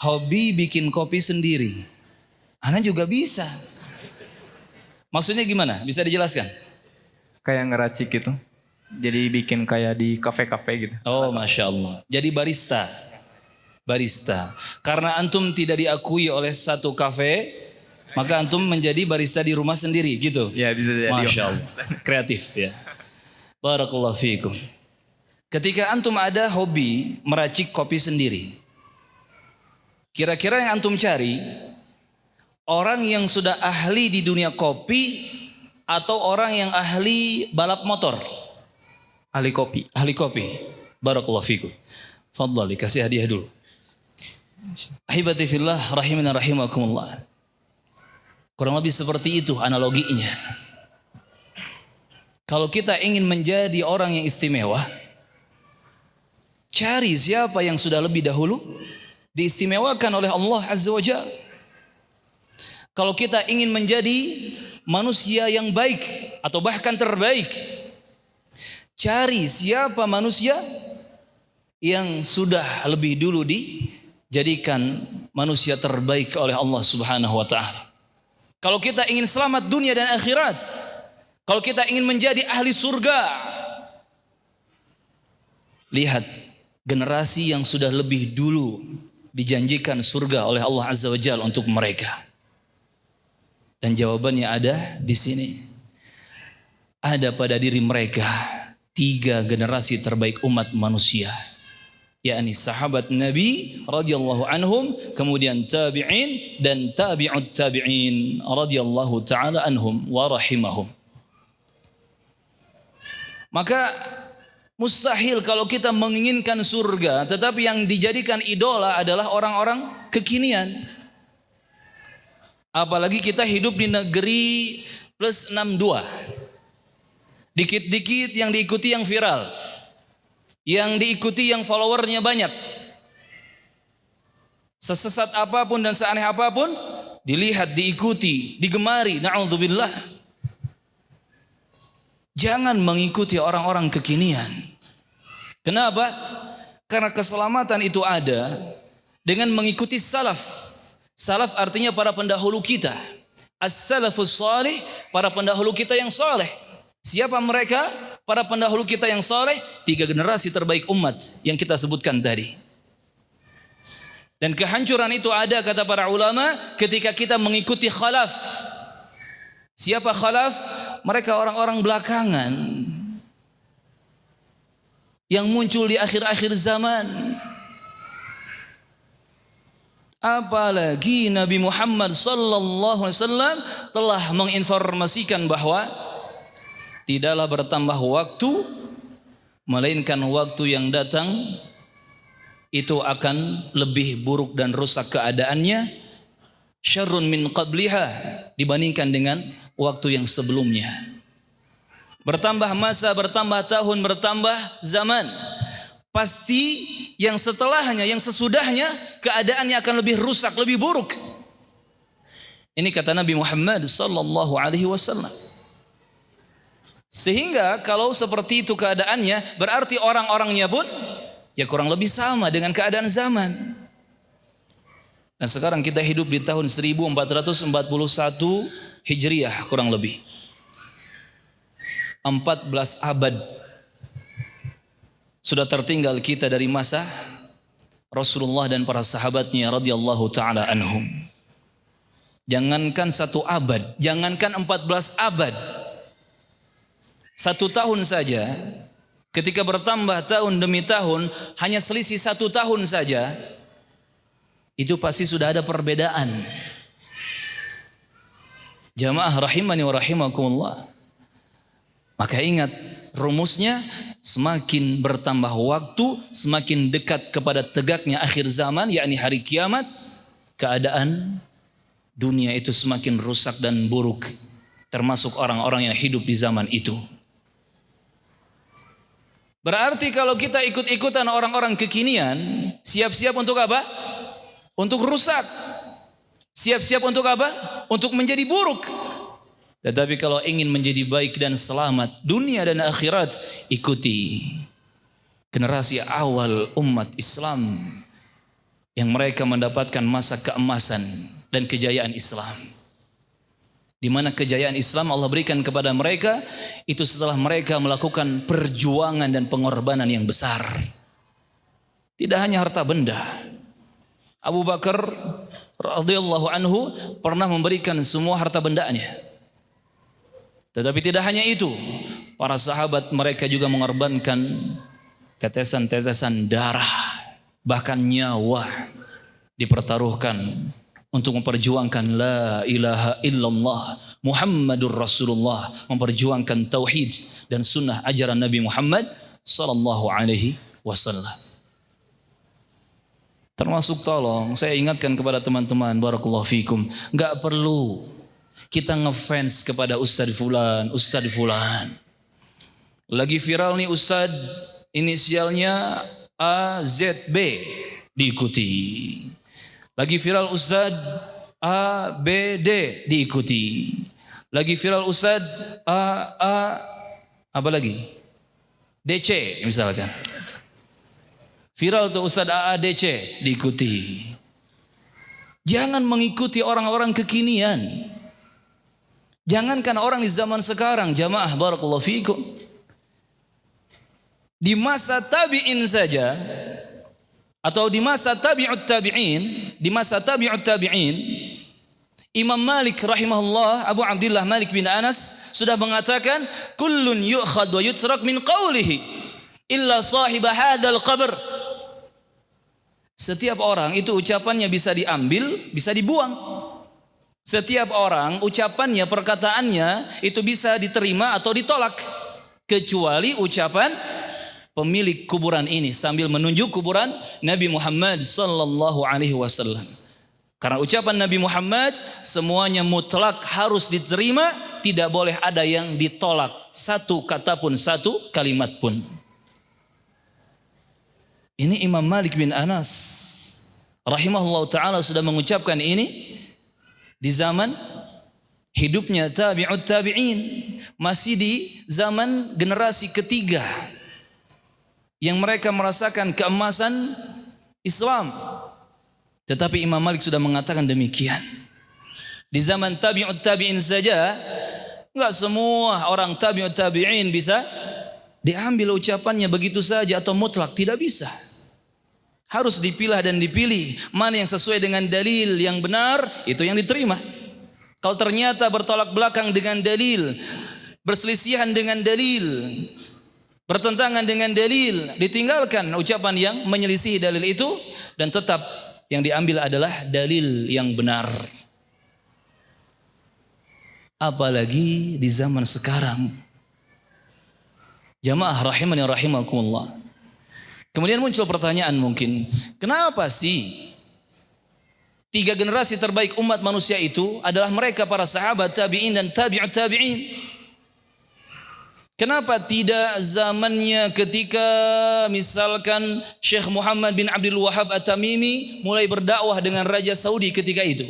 Hobi bikin kopi sendiri. Ana juga bisa. Maksudnya gimana? Bisa dijelaskan? Kayak ngeracik gitu. Jadi bikin kayak di kafe-kafe gitu. Oh Masya Allah. Jadi barista. Karena antum tidak diakui oleh satu kafe, maka antum menjadi barista di rumah sendiri gitu. Ya bisa jadi. Masya Allah. Kreatif ya. Barakallahu fiikum. Ketika antum ada hobi meracik kopi sendiri, kira-kira yang antum cari orang yang sudah ahli di dunia kopi atau orang yang ahli balap motor? Ahli kopi. Ahli kopi. Barakallahu fikum. Fadhal, dikasih hadiah dulu. Ahibati fillah rahimana rahimakumullah. Kurang lebih seperti itu analoginya. Kalau kita ingin menjadi orang yang istimewa, cari siapa yang sudah lebih dahulu diistimewakan oleh Allah Azza wa Jalla. Kalau kita ingin menjadi manusia yang baik atau bahkan terbaik, cari siapa manusia yang sudah lebih dulu dijadikan manusia terbaik oleh Allah Subhanahu wa taala. Kalau kita ingin selamat dunia dan akhirat, kalau kita ingin menjadi ahli surga, lihat generasi yang sudah lebih dulu dijanjikan surga oleh Allah Azza wa Jalla untuk mereka. Dan jawabannya ada di sini. Ada pada diri mereka 3 generasi terbaik umat manusia, yakni sahabat Nabi radhiyallahu anhum, kemudian tabi'in dan tabi'ut tabi'in radhiyallahu taala anhum wa rahimahum. Maka mustahil kalau kita menginginkan surga tetapi yang dijadikan idola adalah orang-orang kekinian. Apalagi kita hidup di negeri plus 62. Dikit-dikit yang diikuti yang viral, yang diikuti yang followernya banyak. Sesesat apapun dan seaneh apapun dilihat, diikuti, digemari. Na'udzubillah. Jangan mengikuti orang-orang kekinian. Kenapa? Karena keselamatan itu ada dengan mengikuti salaf. Salaf artinya para pendahulu kita. As-salafus salih, para pendahulu kita yang saleh. Siapa mereka? Para pendahulu kita yang saleh, 3 generasi terbaik umat yang kita sebutkan tadi. Dan kehancuran itu ada, kata para ulama, ketika kita mengikuti khalaf. Siapa khalaf? Mereka orang-orang belakangan yang muncul di akhir-akhir zaman. Apalagi Nabi Muhammad sallallahu alaihi wasallam telah menginformasikan bahwa tidaklah bertambah waktu, melainkan waktu yang datang itu akan lebih buruk dan rusak keadaannya, syarrun min qabliha, dibandingkan dengan waktu yang sebelumnya. Bertambah masa, bertambah tahun, bertambah zaman. Pasti yang setelahnya, yang sesudahnya, keadaannya akan lebih rusak, lebih buruk. Ini kata Nabi Muhammad sallallahu alaihi wasallam. Sehingga kalau seperti itu keadaannya, berarti orang-orangnya pun ya kurang lebih sama dengan keadaan zaman. Dan sekarang kita hidup di tahun 1441 Hijriah kurang lebih. 14 abad sudah tertinggal kita dari masa Rasulullah dan para sahabatnya radhiyallahu taala anhum. Jangankan 1 abad, jangankan 14 abad. 1 tahun saja, ketika bertambah tahun demi tahun, hanya selisih 1 tahun saja, itu pasti sudah ada perbedaan. Jamaah rahimani wa rahimakumullah. Maka ingat rumusnya, semakin bertambah waktu, semakin dekat kepada tegaknya akhir zaman, yakni hari kiamat, keadaan dunia itu semakin rusak dan buruk, termasuk orang-orang yang hidup di zaman itu. Berarti kalau kita ikut-ikutan orang-orang kekinian, siap-siap untuk apa? Untuk rusak. Siap-siap untuk apa? Untuk menjadi buruk. Tetapi kalau ingin menjadi baik dan selamat dunia dan akhirat, ikuti generasi awal umat Islam yang mereka mendapatkan masa keemasan dan kejayaan Islam. Di mana kejayaan Islam Allah berikan kepada mereka itu setelah mereka melakukan perjuangan dan pengorbanan yang besar. Tidak hanya harta benda. Abu Bakar radhiyallahu anhu pernah memberikan semua harta bendanya. Tetapi tidak hanya itu, para sahabat mereka juga mengorbankan tetesan-tetesan darah, bahkan nyawa dipertaruhkan untuk memperjuangkan la ilaha illallah Muhammadur Rasulullah, memperjuangkan tauhid dan sunnah ajaran Nabi Muhammad sallallahu alaihi wasallam. Termasuk tolong saya ingatkan kepada teman-teman barakallahu fikum, enggak perlu kita ngefans kepada Ustadz Fulan. Lagi viral nih Ustadz, inisialnya AZB, diikuti. Lagi viral Ustadz ABD, diikuti. Lagi viral Ustadz apa lagi? DC misalkan. Viral tuh Ustadz AADC, diikuti. Jangan mengikuti orang-orang kekinian. Jangankan orang di zaman sekarang, jamaah barakallahu fiikum. Di masa tabi'in saja atau di masa tabi'ut tabi'in, Imam Malik rahimahullah, Abu Abdullah Malik bin Anas sudah mengatakan, kullun yu'khad wa yutrak min qawlihi illa sahib hadzal qabr. Setiap orang itu ucapannya bisa diambil, bisa dibuang. Setiap orang ucapannya, perkataannya itu bisa diterima atau ditolak, kecuali ucapan pemilik kuburan ini, sambil menunjuk kuburan Nabi Muhammad sallallahu alaihi wasallam. Karena ucapan Nabi Muhammad semuanya mutlak harus diterima, tidak boleh ada yang ditolak, satu kata pun, satu kalimat pun. Ini Imam Malik bin Anas rahimahullah ta'ala sudah mengucapkan ini di zaman hidupnya tabi'ut tabi'in, masih di zaman generasi ketiga yang mereka merasakan keemasan Islam. Tetapi Imam Malik sudah mengatakan demikian. Di zaman tabi'ut tabi'in saja, enggak semua orang tabi'ut tabi'in bisa diambil ucapannya begitu saja atau mutlak, tidak bisa. Harus dipilah dan dipilih mana yang sesuai dengan dalil yang benar, itu yang diterima. Kalau ternyata bertolak belakang dengan dalil, berselisihan dengan dalil, bertentangan dengan dalil, ditinggalkan ucapan yang menyelisih dalil itu, dan tetap yang diambil adalah dalil yang benar. Apalagi di zaman sekarang, jamaah rahimani rahimakumullah. Kemudian muncul pertanyaan mungkin, kenapa sih tiga generasi terbaik umat manusia itu adalah mereka para sahabat, tabi'in dan tabi'ut tabi'in. Kenapa tidak zamannya ketika misalkan Syekh Muhammad bin Abdul Wahhab At-Tamimi mulai berdakwah dengan Raja Saudi ketika itu?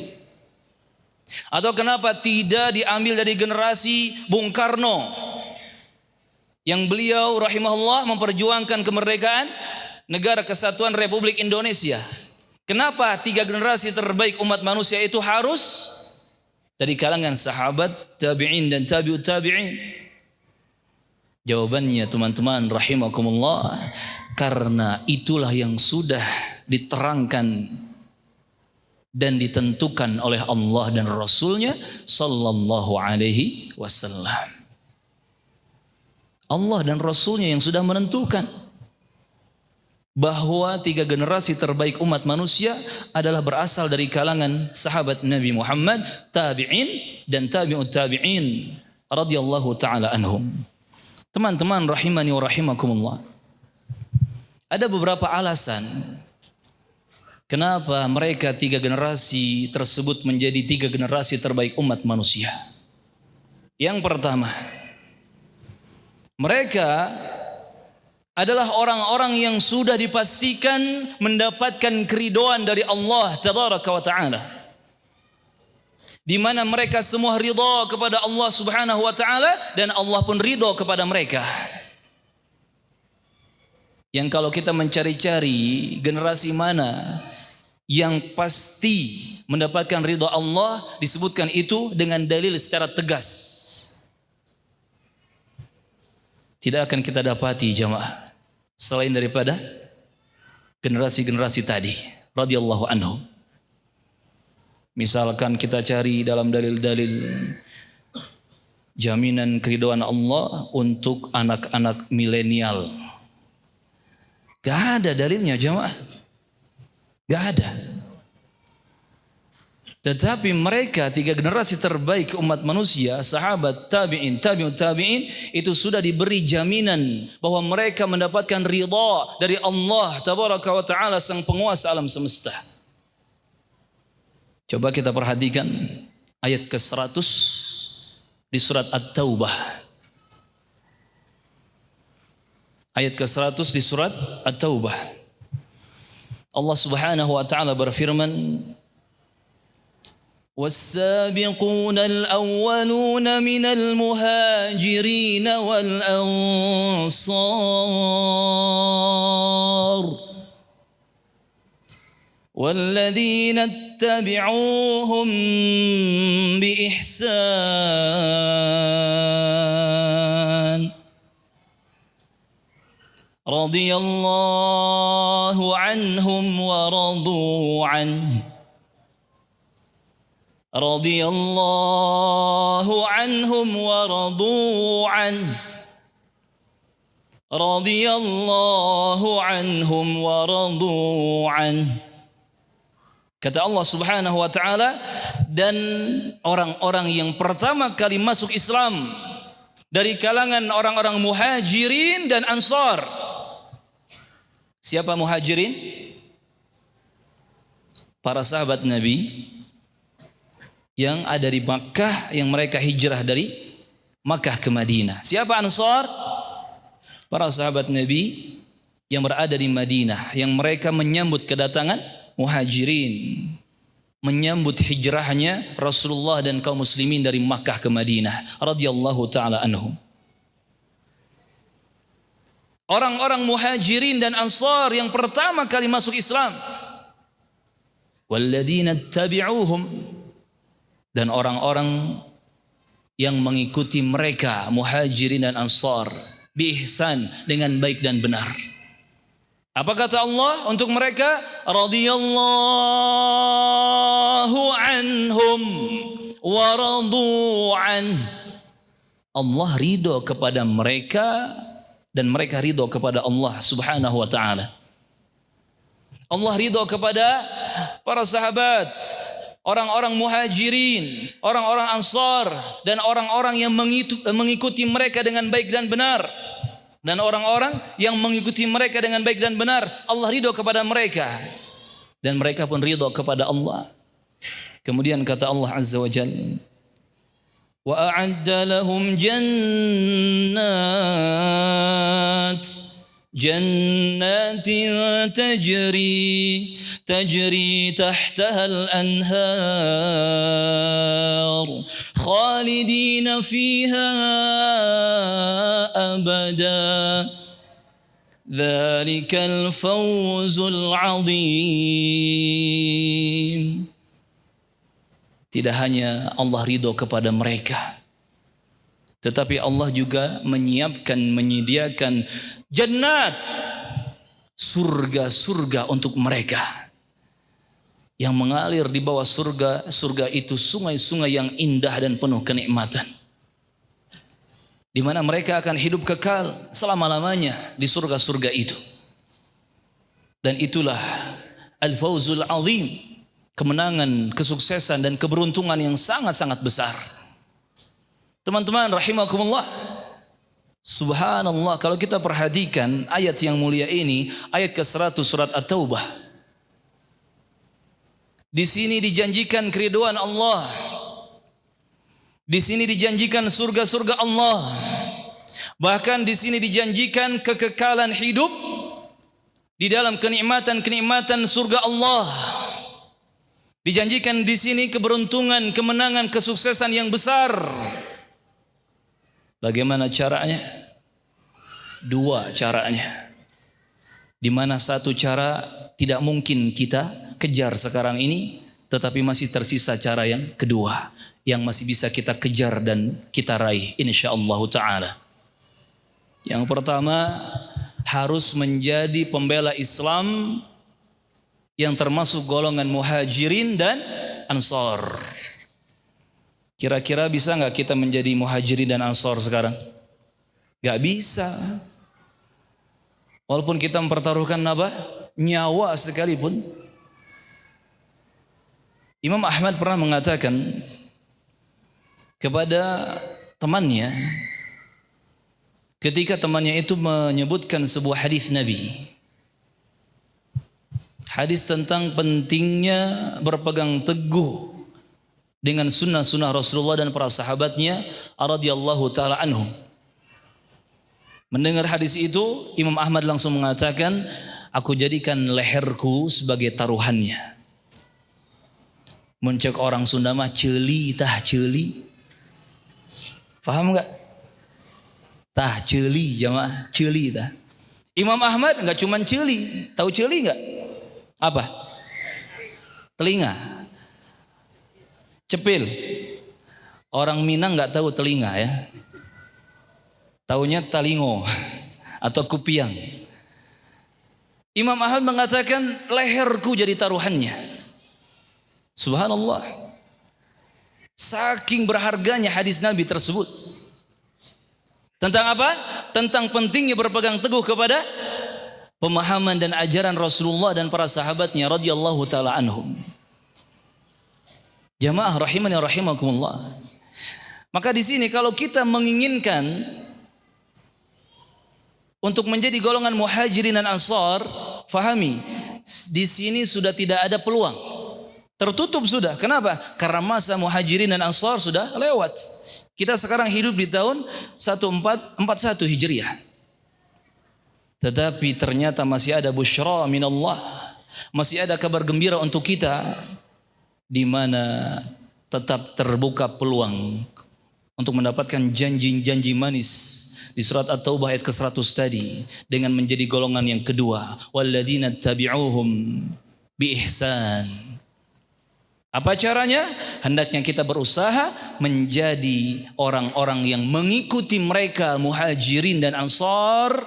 Atau kenapa tidak diambil dari generasi Bung Karno yang beliau rahimahullah memperjuangkan kemerdekaan negara kesatuan Republik Indonesia? Kenapa tiga generasi terbaik umat manusia itu harus dari kalangan sahabat, tabi'in dan tabi'ut tabi'in? Jawabannya teman-teman rahimakumullah, karena itulah yang sudah diterangkan dan ditentukan oleh Allah dan Rasulnya sallallahu alaihi wasallam. Allah dan Rasulnya yang sudah menentukan bahwa tiga generasi terbaik umat manusia adalah berasal dari kalangan sahabat Nabi Muhammad, tabi'in dan tabi'ut tabi'in radhiyallahu taala anhum. Teman-teman rahimani wa rahimakumullah, ada beberapa alasan kenapa mereka tiga generasi tersebut menjadi tiga generasi terbaik umat manusia. Yang pertama, mereka adalah orang-orang yang sudah dipastikan mendapatkan keridhaan dari Allah tabaraka wa ta'ala, di mana mereka semua ridha kepada Allah Subhanahu wa taala dan Allah pun ridha kepada mereka. Yang kalau kita mencari-cari generasi mana yang pasti mendapatkan ridha Allah, disebutkan itu dengan dalil secara tegas. Tidak akan kita dapati jamaah selain daripada generasi-generasi tadi radhiyallahu anhum. Misalkan kita cari dalam dalil-dalil jaminan keridhaan Allah untuk anak-anak milenial, gak ada dalilnya jamaah, gak ada. Tetapi mereka tiga generasi terbaik umat manusia, sahabat, tabi'in, tabi'ut tabi'in, itu sudah diberi jaminan bahwa mereka mendapatkan ridha dari Allah tabaraka wa ta'ala, sang penguasa alam semesta. Coba kita perhatikan ayat ke-100 di surat At-Taubah. Ayat ke-100 di surat At-Taubah. Allah Subhanahu wa taala berfirman, "Was-sabiquna al-awwaluna minal muhajirin wal ansar والذين اتبعوهم بإحسان رضي الله عنهم ورضوا عنه رضي الله عنهم ورضوا عنه رضي الله عنهم ورضوا عنه." Kata Allah Subhanahu wa taala, dan orang-orang yang pertama kali masuk Islam dari kalangan orang-orang muhajirin dan ansar. Siapa muhajirin? Para sahabat Nabi yang ada di Makkah, yang mereka hijrah dari Makkah ke Madinah. Siapa ansar? Para sahabat Nabi yang berada di Madinah, yang mereka menyambut kedatangan muhajirin, menyambut hijrahnya Rasulullah dan kaum muslimin dari Makkah ke Madinah radhiyallahu taala anhum. Orang-orang muhajirin dan ansar yang pertama kali masuk Islam. Walladzina tabi'uhum, dan orang-orang yang mengikuti mereka muhajirin dan ansar bi ihsan, dengan baik dan benar. Apa kata Allah untuk mereka? Radhiyallahu anhum wa radu an. Allah ridho kepada mereka dan mereka ridho kepada Allah Subhanahu wa taala. Allah ridho kepada para sahabat, orang-orang muhajirin, orang-orang ansar, dan orang-orang yang mengikuti mereka dengan baik dan benar. Dan orang-orang yang mengikuti mereka dengan baik dan benar, Allah ridho kepada mereka. Dan mereka pun ridho kepada Allah. Kemudian kata Allah Azza wa Jalla, wa a'adda lahum jannatin tajri tahtaha al-anhar khalidina fiha abada dzalikal fawzul 'adzim. Tidak hanya Allah ridho kepada mereka, tetapi Allah juga menyediakan jannat, surga-surga untuk mereka. Yang mengalir di bawah surga itu sungai-sungai yang indah dan penuh kenikmatan. Di mana mereka akan hidup kekal selama-lamanya di surga-surga itu. Dan itulah al-fawzul azim, kemenangan, kesuksesan dan keberuntungan yang sangat-sangat besar. Teman-teman rahimakumullah, subhanallah, kalau kita perhatikan ayat yang mulia ini, ayat ke-100 surat At-Taubah. Di sini dijanjikan keridhaan Allah. Di sini dijanjikan surga-surga Allah. Bahkan di sini dijanjikan kekekalan hidup di dalam kenikmatan-kenikmatan surga Allah. Dijanjikan di sini keberuntungan, kemenangan, kesuksesan yang besar. Bagaimana caranya? Dua caranya. Di mana satu cara tidak mungkin kita kejar sekarang ini, tetapi masih tersisa cara yang kedua yang masih bisa kita kejar dan kita raih insyaallah taala. Yang pertama, harus menjadi pembela Islam yang termasuk golongan muhajirin dan ansor. Kira-kira bisa nggak kita menjadi muhajirin dan ansor sekarang? Nggak bisa. Walaupun kita mempertaruhkan apa? Nyawa sekalipun. Imam Ahmad pernah mengatakan kepada temannya, ketika temannya itu menyebutkan sebuah hadis Nabi. Hadis tentang pentingnya berpegang teguh dengan sunnah-sunnah Rasulullah dan para sahabatnya radhiyallahu taala anhum. Mendengar hadis itu, Imam Ahmad langsung mengatakan, aku jadikan leherku sebagai taruhannya. Muncak orang Sunda mah ceuli tah ceuli. Paham enggak? Tah ceuli jamaah, ceuli tah. Imam Ahmad enggak cuman ceuli, tahu ceuli enggak? Apa? Telinga. Cepil. Orang Minang nggak tahu telinga ya. Taunya talingo atau kupiang. Imam Ahmad mengatakan leherku jadi taruhannya. Subhanallah. Saking berharganya hadis Nabi tersebut. Tentang apa? Tentang pentingnya berpegang teguh kepada pemahaman dan ajaran Rasulullah dan para sahabatnya radhiyallahu taala anhum. Jamaah rahimani rahimakumullah. Maka di sini kalau kita menginginkan untuk menjadi golongan muhajirin dan ansar, fahami, di sini sudah tidak ada peluang. Tertutup sudah. Kenapa? Karena masa muhajirin dan ansar sudah lewat. Kita sekarang hidup di tahun 1441 Hijriah. Tetapi ternyata masih ada busyra minallah, masih ada kabar gembira untuk kita, di mana tetap terbuka peluang untuk mendapatkan janji-janji manis di surat At-Taubah ayat ke-100 tadi, dengan menjadi golongan yang kedua, walladzina tabi'uhum bi ihsan. Apa caranya? Hendaknya kita berusaha menjadi orang-orang yang mengikuti mereka muhajirin dan ansar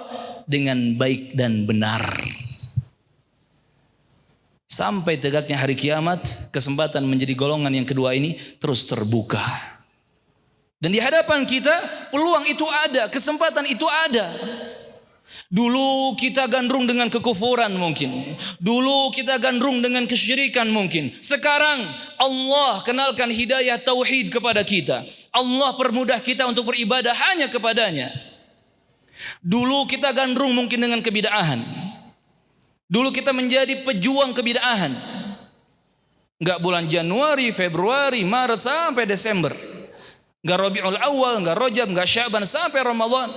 dengan baik dan benar. Sampai tegaknya hari kiamat, kesempatan menjadi golongan yang kedua ini terus terbuka. Dan di hadapan kita peluang itu ada, kesempatan itu ada. Dulu kita gandrung dengan kekufuran mungkin. Dulu kita gandrung dengan kesyirikan mungkin. Sekarang Allah kenalkan hidayah tauhid kepada kita. Allah permudah kita untuk beribadah hanya kepadanya. Dulu kita gandrung mungkin dengan kebid'ahan. Dulu kita menjadi pejuang kebid'ahan. Enggak bulan Januari, Februari, Maret sampai Desember. Enggak Rabiul Awal, enggak Rajab, enggak Syaban sampai Ramadan.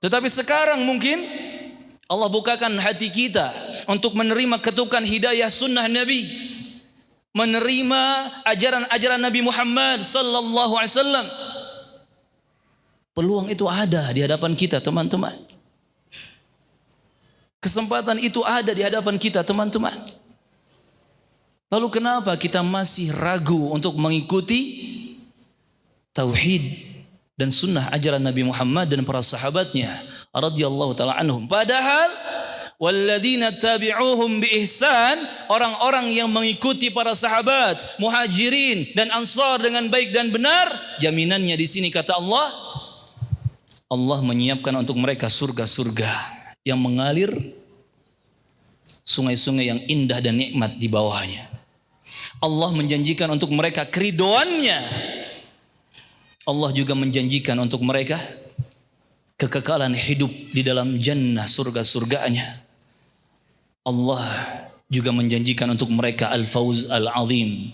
Tetapi sekarang mungkin Allah bukakan hati kita untuk menerima ketukan hidayah sunnah Nabi, menerima ajaran-ajaran Nabi Muhammad sallallahu alaihi wasallam. Peluang itu ada di hadapan kita, teman-teman. Kesempatan itu ada di hadapan kita, teman-teman. Lalu kenapa kita masih ragu untuk mengikuti tauhid dan sunnah ajaran Nabi Muhammad dan para sahabatnya radhiyallahu taala anhum? Padahal walladzina tabi'uhum bi ihsan, orang-orang yang mengikuti para sahabat, muhajirin dan ansar dengan baik dan benar, jaminannya di sini kata Allah, Allah menyiapkan untuk mereka surga-surga yang mengalir sungai-sungai yang indah dan nikmat di bawahnya. Allah menjanjikan untuk mereka keridhoannya. Allah juga menjanjikan untuk mereka kekekalan hidup di dalam jannah, surga-surganya. Allah juga menjanjikan untuk mereka al-fawz al-azim,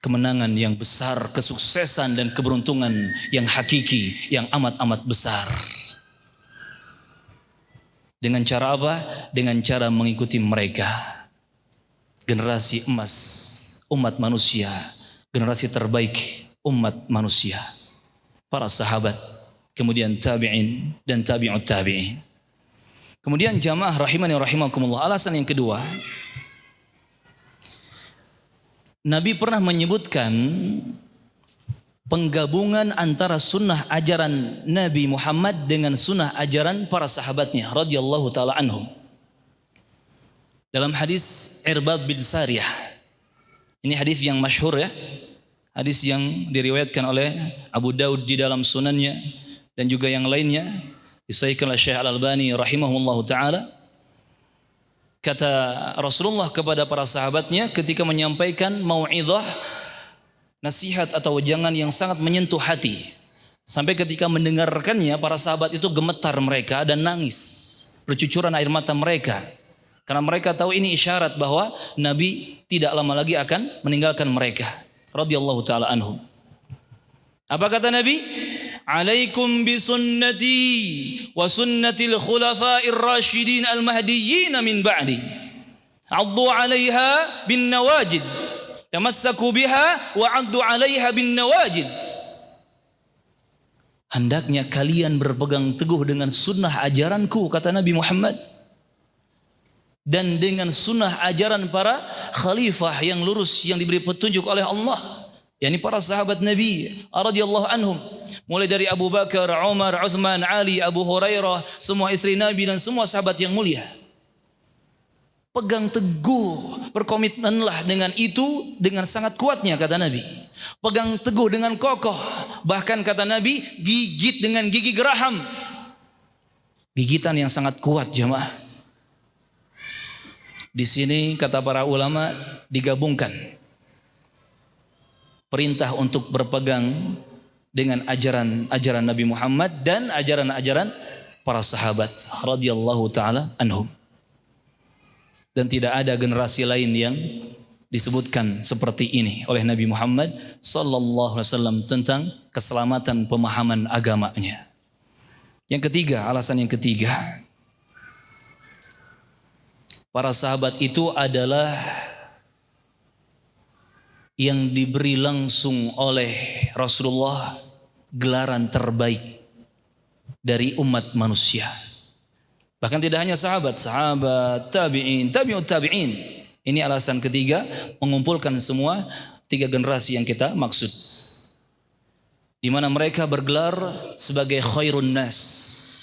kemenangan yang besar, kesuksesan dan keberuntungan yang hakiki, yang amat-amat besar. Dengan cara apa? Dengan cara mengikuti mereka, generasi emas umat manusia, generasi terbaik umat manusia, para sahabat, kemudian tabi'in dan tabi'ut tabi'in. Kemudian jamaah rahimani wa rahimakumullah, alasan yang kedua, Nabi pernah menyebutkan penggabungan antara sunnah ajaran Nabi Muhammad dengan sunnah ajaran para sahabatnya radhiyallahu taala anhum. Dalam hadis Irbad bin Sariyah, ini hadis yang masyhur ya, hadis yang diriwayatkan oleh Abu Daud di dalam sunannya dan juga yang lainnya, disahihkan oleh Syekh Al-Albani rahimahullahu taala. Kata Rasulullah kepada para sahabatnya ketika menyampaikan mau'izah, nasihat atau wejangan yang sangat menyentuh hati, sampai ketika mendengarkannya para sahabat itu gemetar mereka dan nangis, bercucuran air mata mereka, karena mereka tahu ini isyarat bahwa Nabi tidak lama lagi akan meninggalkan mereka radhiyallahu taala anhum. Apa kata Nabi? Alaikum bisunnati wa sunnatil khulafa'ir rasyidin al-mahdiyyin min ba'di. Addu 'alaiha bin nawajid. Tamassaku biha wa 'addu 'alaiha bin nawajid. Hendaknya kalian berpegang teguh dengan sunnah ajaranku, kata Nabi Muhammad, dan dengan sunnah ajaran para khalifah yang lurus yang diberi petunjuk oleh Allah, yakni para sahabat Nabi radhiyallahu anhum, mulai dari Abu Bakar, Umar, Uthman, Ali, Abu Hurairah, semua istri Nabi dan semua sahabat yang mulia. Pegang teguh, berkomitmenlah dengan itu dengan sangat kuatnya, kata Nabi. Pegang teguh dengan kokoh, bahkan kata Nabi, gigit dengan gigi geraham. Gigitan yang sangat kuat, jemaah. Di sini kata para ulama digabungkan perintah untuk berpegang dengan ajaran Nabi Muhammad dan ajaran-ajaran para sahabat radhiyallahu taala anhum. Dan tidak ada generasi lain yang disebutkan seperti ini oleh Nabi Muhammad sallallahu alaihi wasallam tentang keselamatan pemahaman agamanya. Yang ketiga, alasan yang ketiga, para sahabat itu adalah yang diberi langsung oleh Rasulullah gelaran terbaik dari umat manusia. Bahkan tidak hanya sahabat, tabi'in, tabi'ut tabi'in. Ini alasan ketiga, mengumpulkan semua tiga generasi yang kita maksud, di mana mereka bergelar sebagai khairun nas,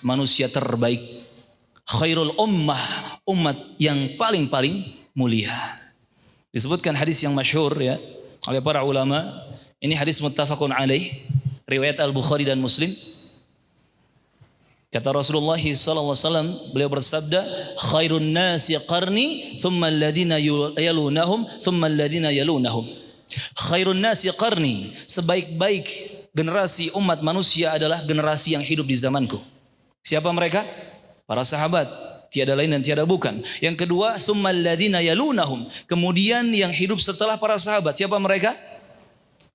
manusia terbaik, khairul ummah, umat yang paling mulia. Disebutkan hadis yang masyhur ya oleh para ulama. Ini hadis muttafaqun alaih, riwayat Al-Bukhari dan Muslim. Kata Rasulullah sallallahu alaihi wasallam, beliau bersabda, khairun nasi qarni thumma alladhina yalunahum thumma alladhina yalunahum. Khairun nasi qarni, sebaik-baik generasi umat manusia adalah generasi yang hidup di zamanku. Siapa mereka? Para sahabat, tiada lain dan tiada bukan. Yang kedua, tsummal ladzina yalunahum, kemudian yang hidup setelah para sahabat. Siapa mereka?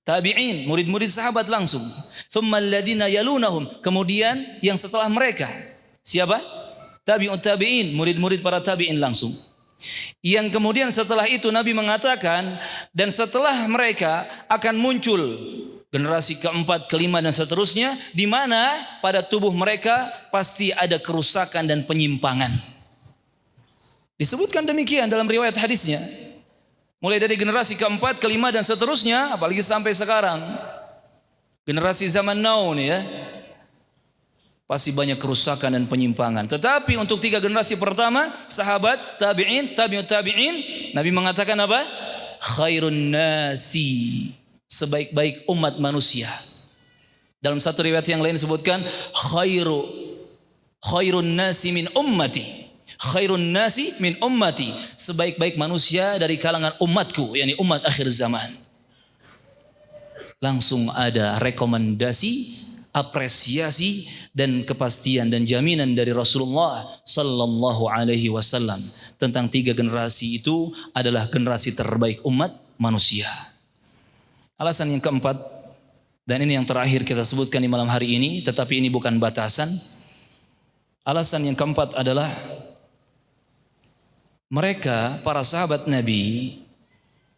Tabi'in, murid-murid sahabat langsung. Tsummal ladzina yalunahum, kemudian yang setelah mereka. Siapa? Tabi'ut tabi'in, murid-murid para tabi'in langsung. Yang kemudian setelah itu Nabi mengatakan, dan setelah mereka akan muncul generasi keempat, kelima dan seterusnya, di mana pada tubuh mereka pasti ada kerusakan dan penyimpangan. Disebutkan demikian dalam riwayat hadisnya. Mulai dari generasi keempat, kelima dan seterusnya, apalagi sampai sekarang. Generasi zaman now nih ya. Pasti banyak kerusakan dan penyimpangan. Tetapi untuk 3 generasi pertama, sahabat, tabi'in, tabi'ut tabi'in, Nabi mengatakan apa? Khairun nasi, sebaik-baik umat manusia. Dalam satu riwayat yang lain disebutkan khairun nasi min ummati. Khairun nasi min ummati, sebaik-baik manusia dari kalangan umatku, yakni umat akhir zaman. Langsung ada rekomendasi, apresiasi dan kepastian dan jaminan dari Rasulullah sallallahu alaihi wasallam tentang 3 generasi itu adalah generasi terbaik umat manusia. Alasan yang keempat, dan ini yang terakhir kita sebutkan di malam hari ini, tetapi ini bukan batasan. Alasan yang keempat adalah mereka, para sahabat Nabi,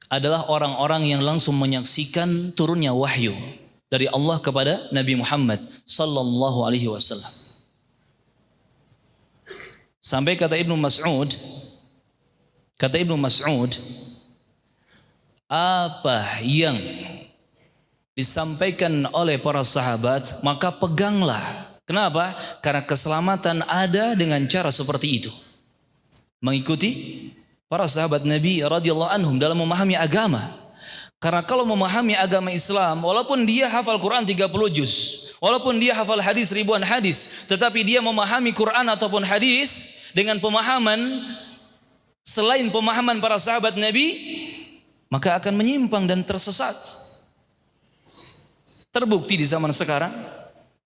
adalah orang-orang yang langsung menyaksikan turunnya wahyu dari Allah kepada Nabi Muhammad sallallahu alaihi wasallam. Sampai kata Ibnu Mas'ud, apa yang disampaikan oleh para sahabat maka peganglah. Kenapa? Karena keselamatan ada dengan cara seperti itu. Mengikuti para sahabat Nabi radhiyallahu anhum dalam memahami agama. Karena kalau memahami agama Islam, walaupun dia hafal Quran 30 juz, walaupun dia hafal hadis ribuan hadis, tetapi dia memahami Quran ataupun hadis dengan pemahaman selain pemahaman para sahabat Nabi, maka akan menyimpang dan tersesat. Terbukti di zaman sekarang,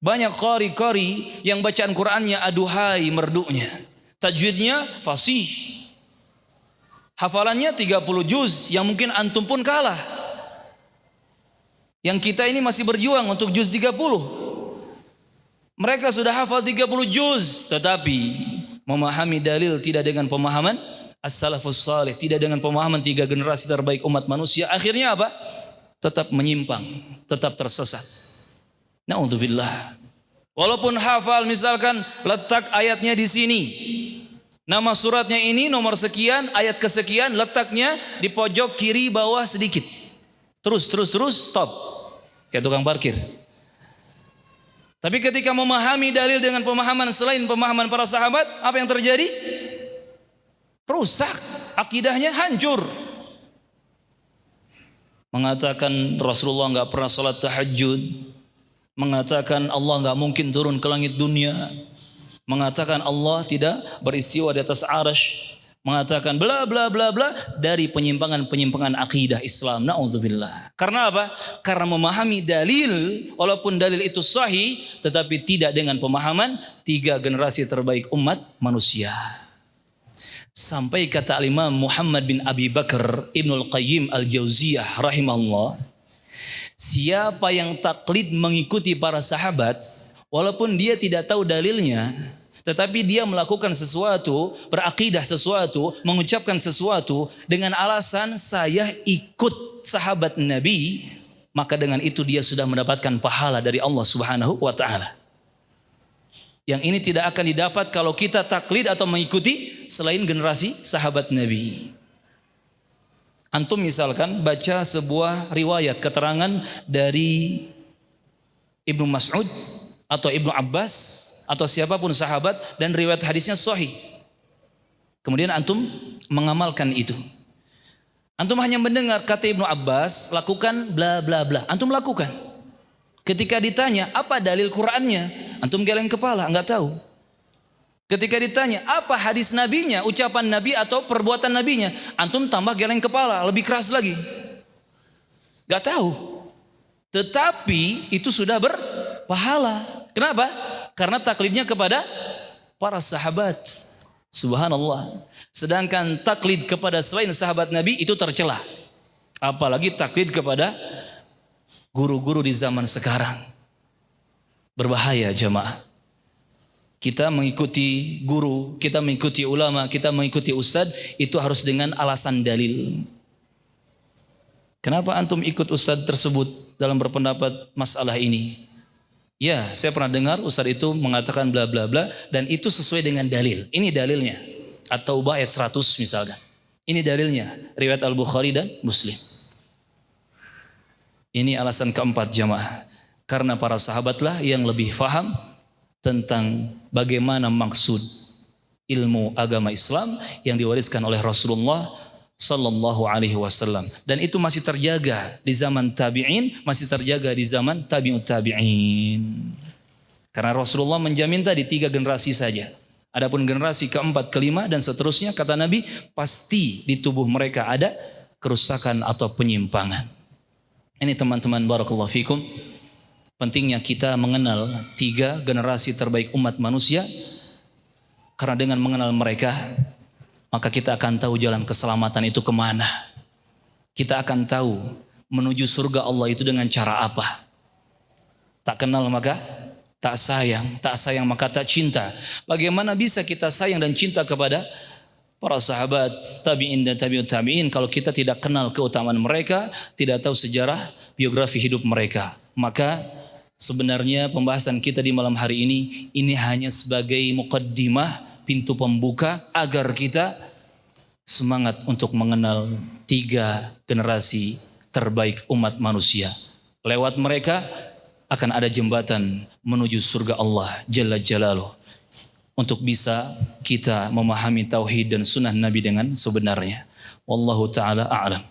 banyak qari-qari yang bacaan Qurannya aduhai merdunya, tajwidnya fasih, hafalannya 30 juz yang mungkin antum pun kalah. Yang kita ini masih berjuang untuk juz 30. Mereka sudah hafal 30 juz, tetapi memahami dalil tidak dengan pemahaman as-salafus salih, tidak dengan pemahaman 3 generasi terbaik umat manusia. Akhirnya apa? Tetap menyimpang, tetap tersesat. Na'udzubillah. Walaupun hafal misalkan letak ayatnya di sini, nama suratnya ini nomor sekian, ayat kesekian, letaknya di pojok kiri bawah sedikit. Terus stop. Kayak tukang parkir. Tapi ketika memahami dalil dengan pemahaman selain pemahaman para sahabat, apa yang terjadi? Rusak, akidahnya hancur. Mengatakan Rasulullah enggak pernah salat tahajud, mengatakan Allah enggak mungkin turun ke langit dunia, mengatakan Allah tidak beristiwa di atas arasy, mengatakan bla bla bla bla dari penyimpangan akidah Islam. Na'udzubillah. Karena apa? Karena memahami dalil, walaupun dalil itu sahih, tetapi tidak dengan pemahaman 3 generasi terbaik umat manusia. Sampai kata Imam Muhammad bin Abi Bakar Ibnul Qayyim Al-Jauziyah rahimahullah, siapa yang taklid mengikuti para sahabat, walaupun dia tidak tahu dalilnya, tetapi dia melakukan sesuatu, berakidah sesuatu, mengucapkan sesuatu dengan alasan saya ikut sahabat Nabi, maka dengan itu dia sudah mendapatkan pahala dari Allah Subhanahu wa taala. Yang ini tidak akan didapat kalau kita taklid atau mengikuti selain generasi sahabat Nabi. Antum misalkan baca sebuah riwayat keterangan dari Ibnu Mas'ud atau Ibnu Abbas atau siapapun sahabat dan riwayat hadisnya sahih. Kemudian antum mengamalkan itu. Antum hanya mendengar kata Ibnu Abbas, lakukan bla bla bla. Antum lakukan. Ketika ditanya apa dalil Qur'annya, antum geleng kepala, enggak tahu. Ketika ditanya apa hadis nabinya, ucapan nabi atau perbuatan nabinya, antum tambah geleng kepala, lebih keras lagi. Enggak tahu. Tetapi itu sudah berpahala. Kenapa? Karena taklidnya kepada para sahabat. Subhanallah. Sedangkan taklid kepada selain sahabat Nabi itu tercela. Apalagi taklid kepada guru-guru di zaman sekarang. Berbahaya jemaah. Kita mengikuti guru, kita mengikuti ulama, kita mengikuti ustadz, itu harus dengan alasan dalil. Kenapa antum ikut ustadz tersebut dalam berpendapat masalah ini? Ya, saya pernah dengar ustadz itu mengatakan bla bla bla, dan itu sesuai dengan dalil. Ini dalilnya. At-Taubah ayat 100 misalkan. Ini dalilnya. Riwayat Al-Bukhari dan Muslim. Ini alasan keempat jamaah. Karena para sahabatlah yang lebih faham tentang bagaimana maksud ilmu agama Islam yang diwariskan oleh Rasulullah Sallallahu Alaihi Wasallam, dan itu masih terjaga di zaman tabi'in, masih terjaga di zaman tabi'ut tabi'in. Karena Rasulullah menjamin tadi 3 generasi saja. Adapun generasi keempat, kelima dan seterusnya, kata Nabi, pasti di tubuh mereka ada kerusakan atau penyimpangan. Ini teman-teman barakallahu fikum, pentingnya kita mengenal 3 generasi terbaik umat manusia, karena dengan mengenal mereka maka kita akan tahu jalan keselamatan itu kemana. Kita akan tahu menuju surga Allah itu dengan cara apa. Tak kenal maka tak sayang maka tak cinta. Bagaimana bisa kita sayang dan cinta kepada para sahabat tabi'in dan tabi'ut tabi'in kalau kita tidak kenal keutamaan mereka, tidak tahu sejarah biografi hidup mereka? Maka sebenarnya pembahasan kita di malam hari ini hanya sebagai muqaddimah, pintu pembuka agar kita semangat untuk mengenal 3 generasi terbaik umat manusia. Lewat mereka akan ada jembatan menuju surga Allah Jalla Jalaluh, untuk bisa kita memahami tauhid dan sunnah Nabi dengan sebenarnya. Wallahu ta'ala a'lam.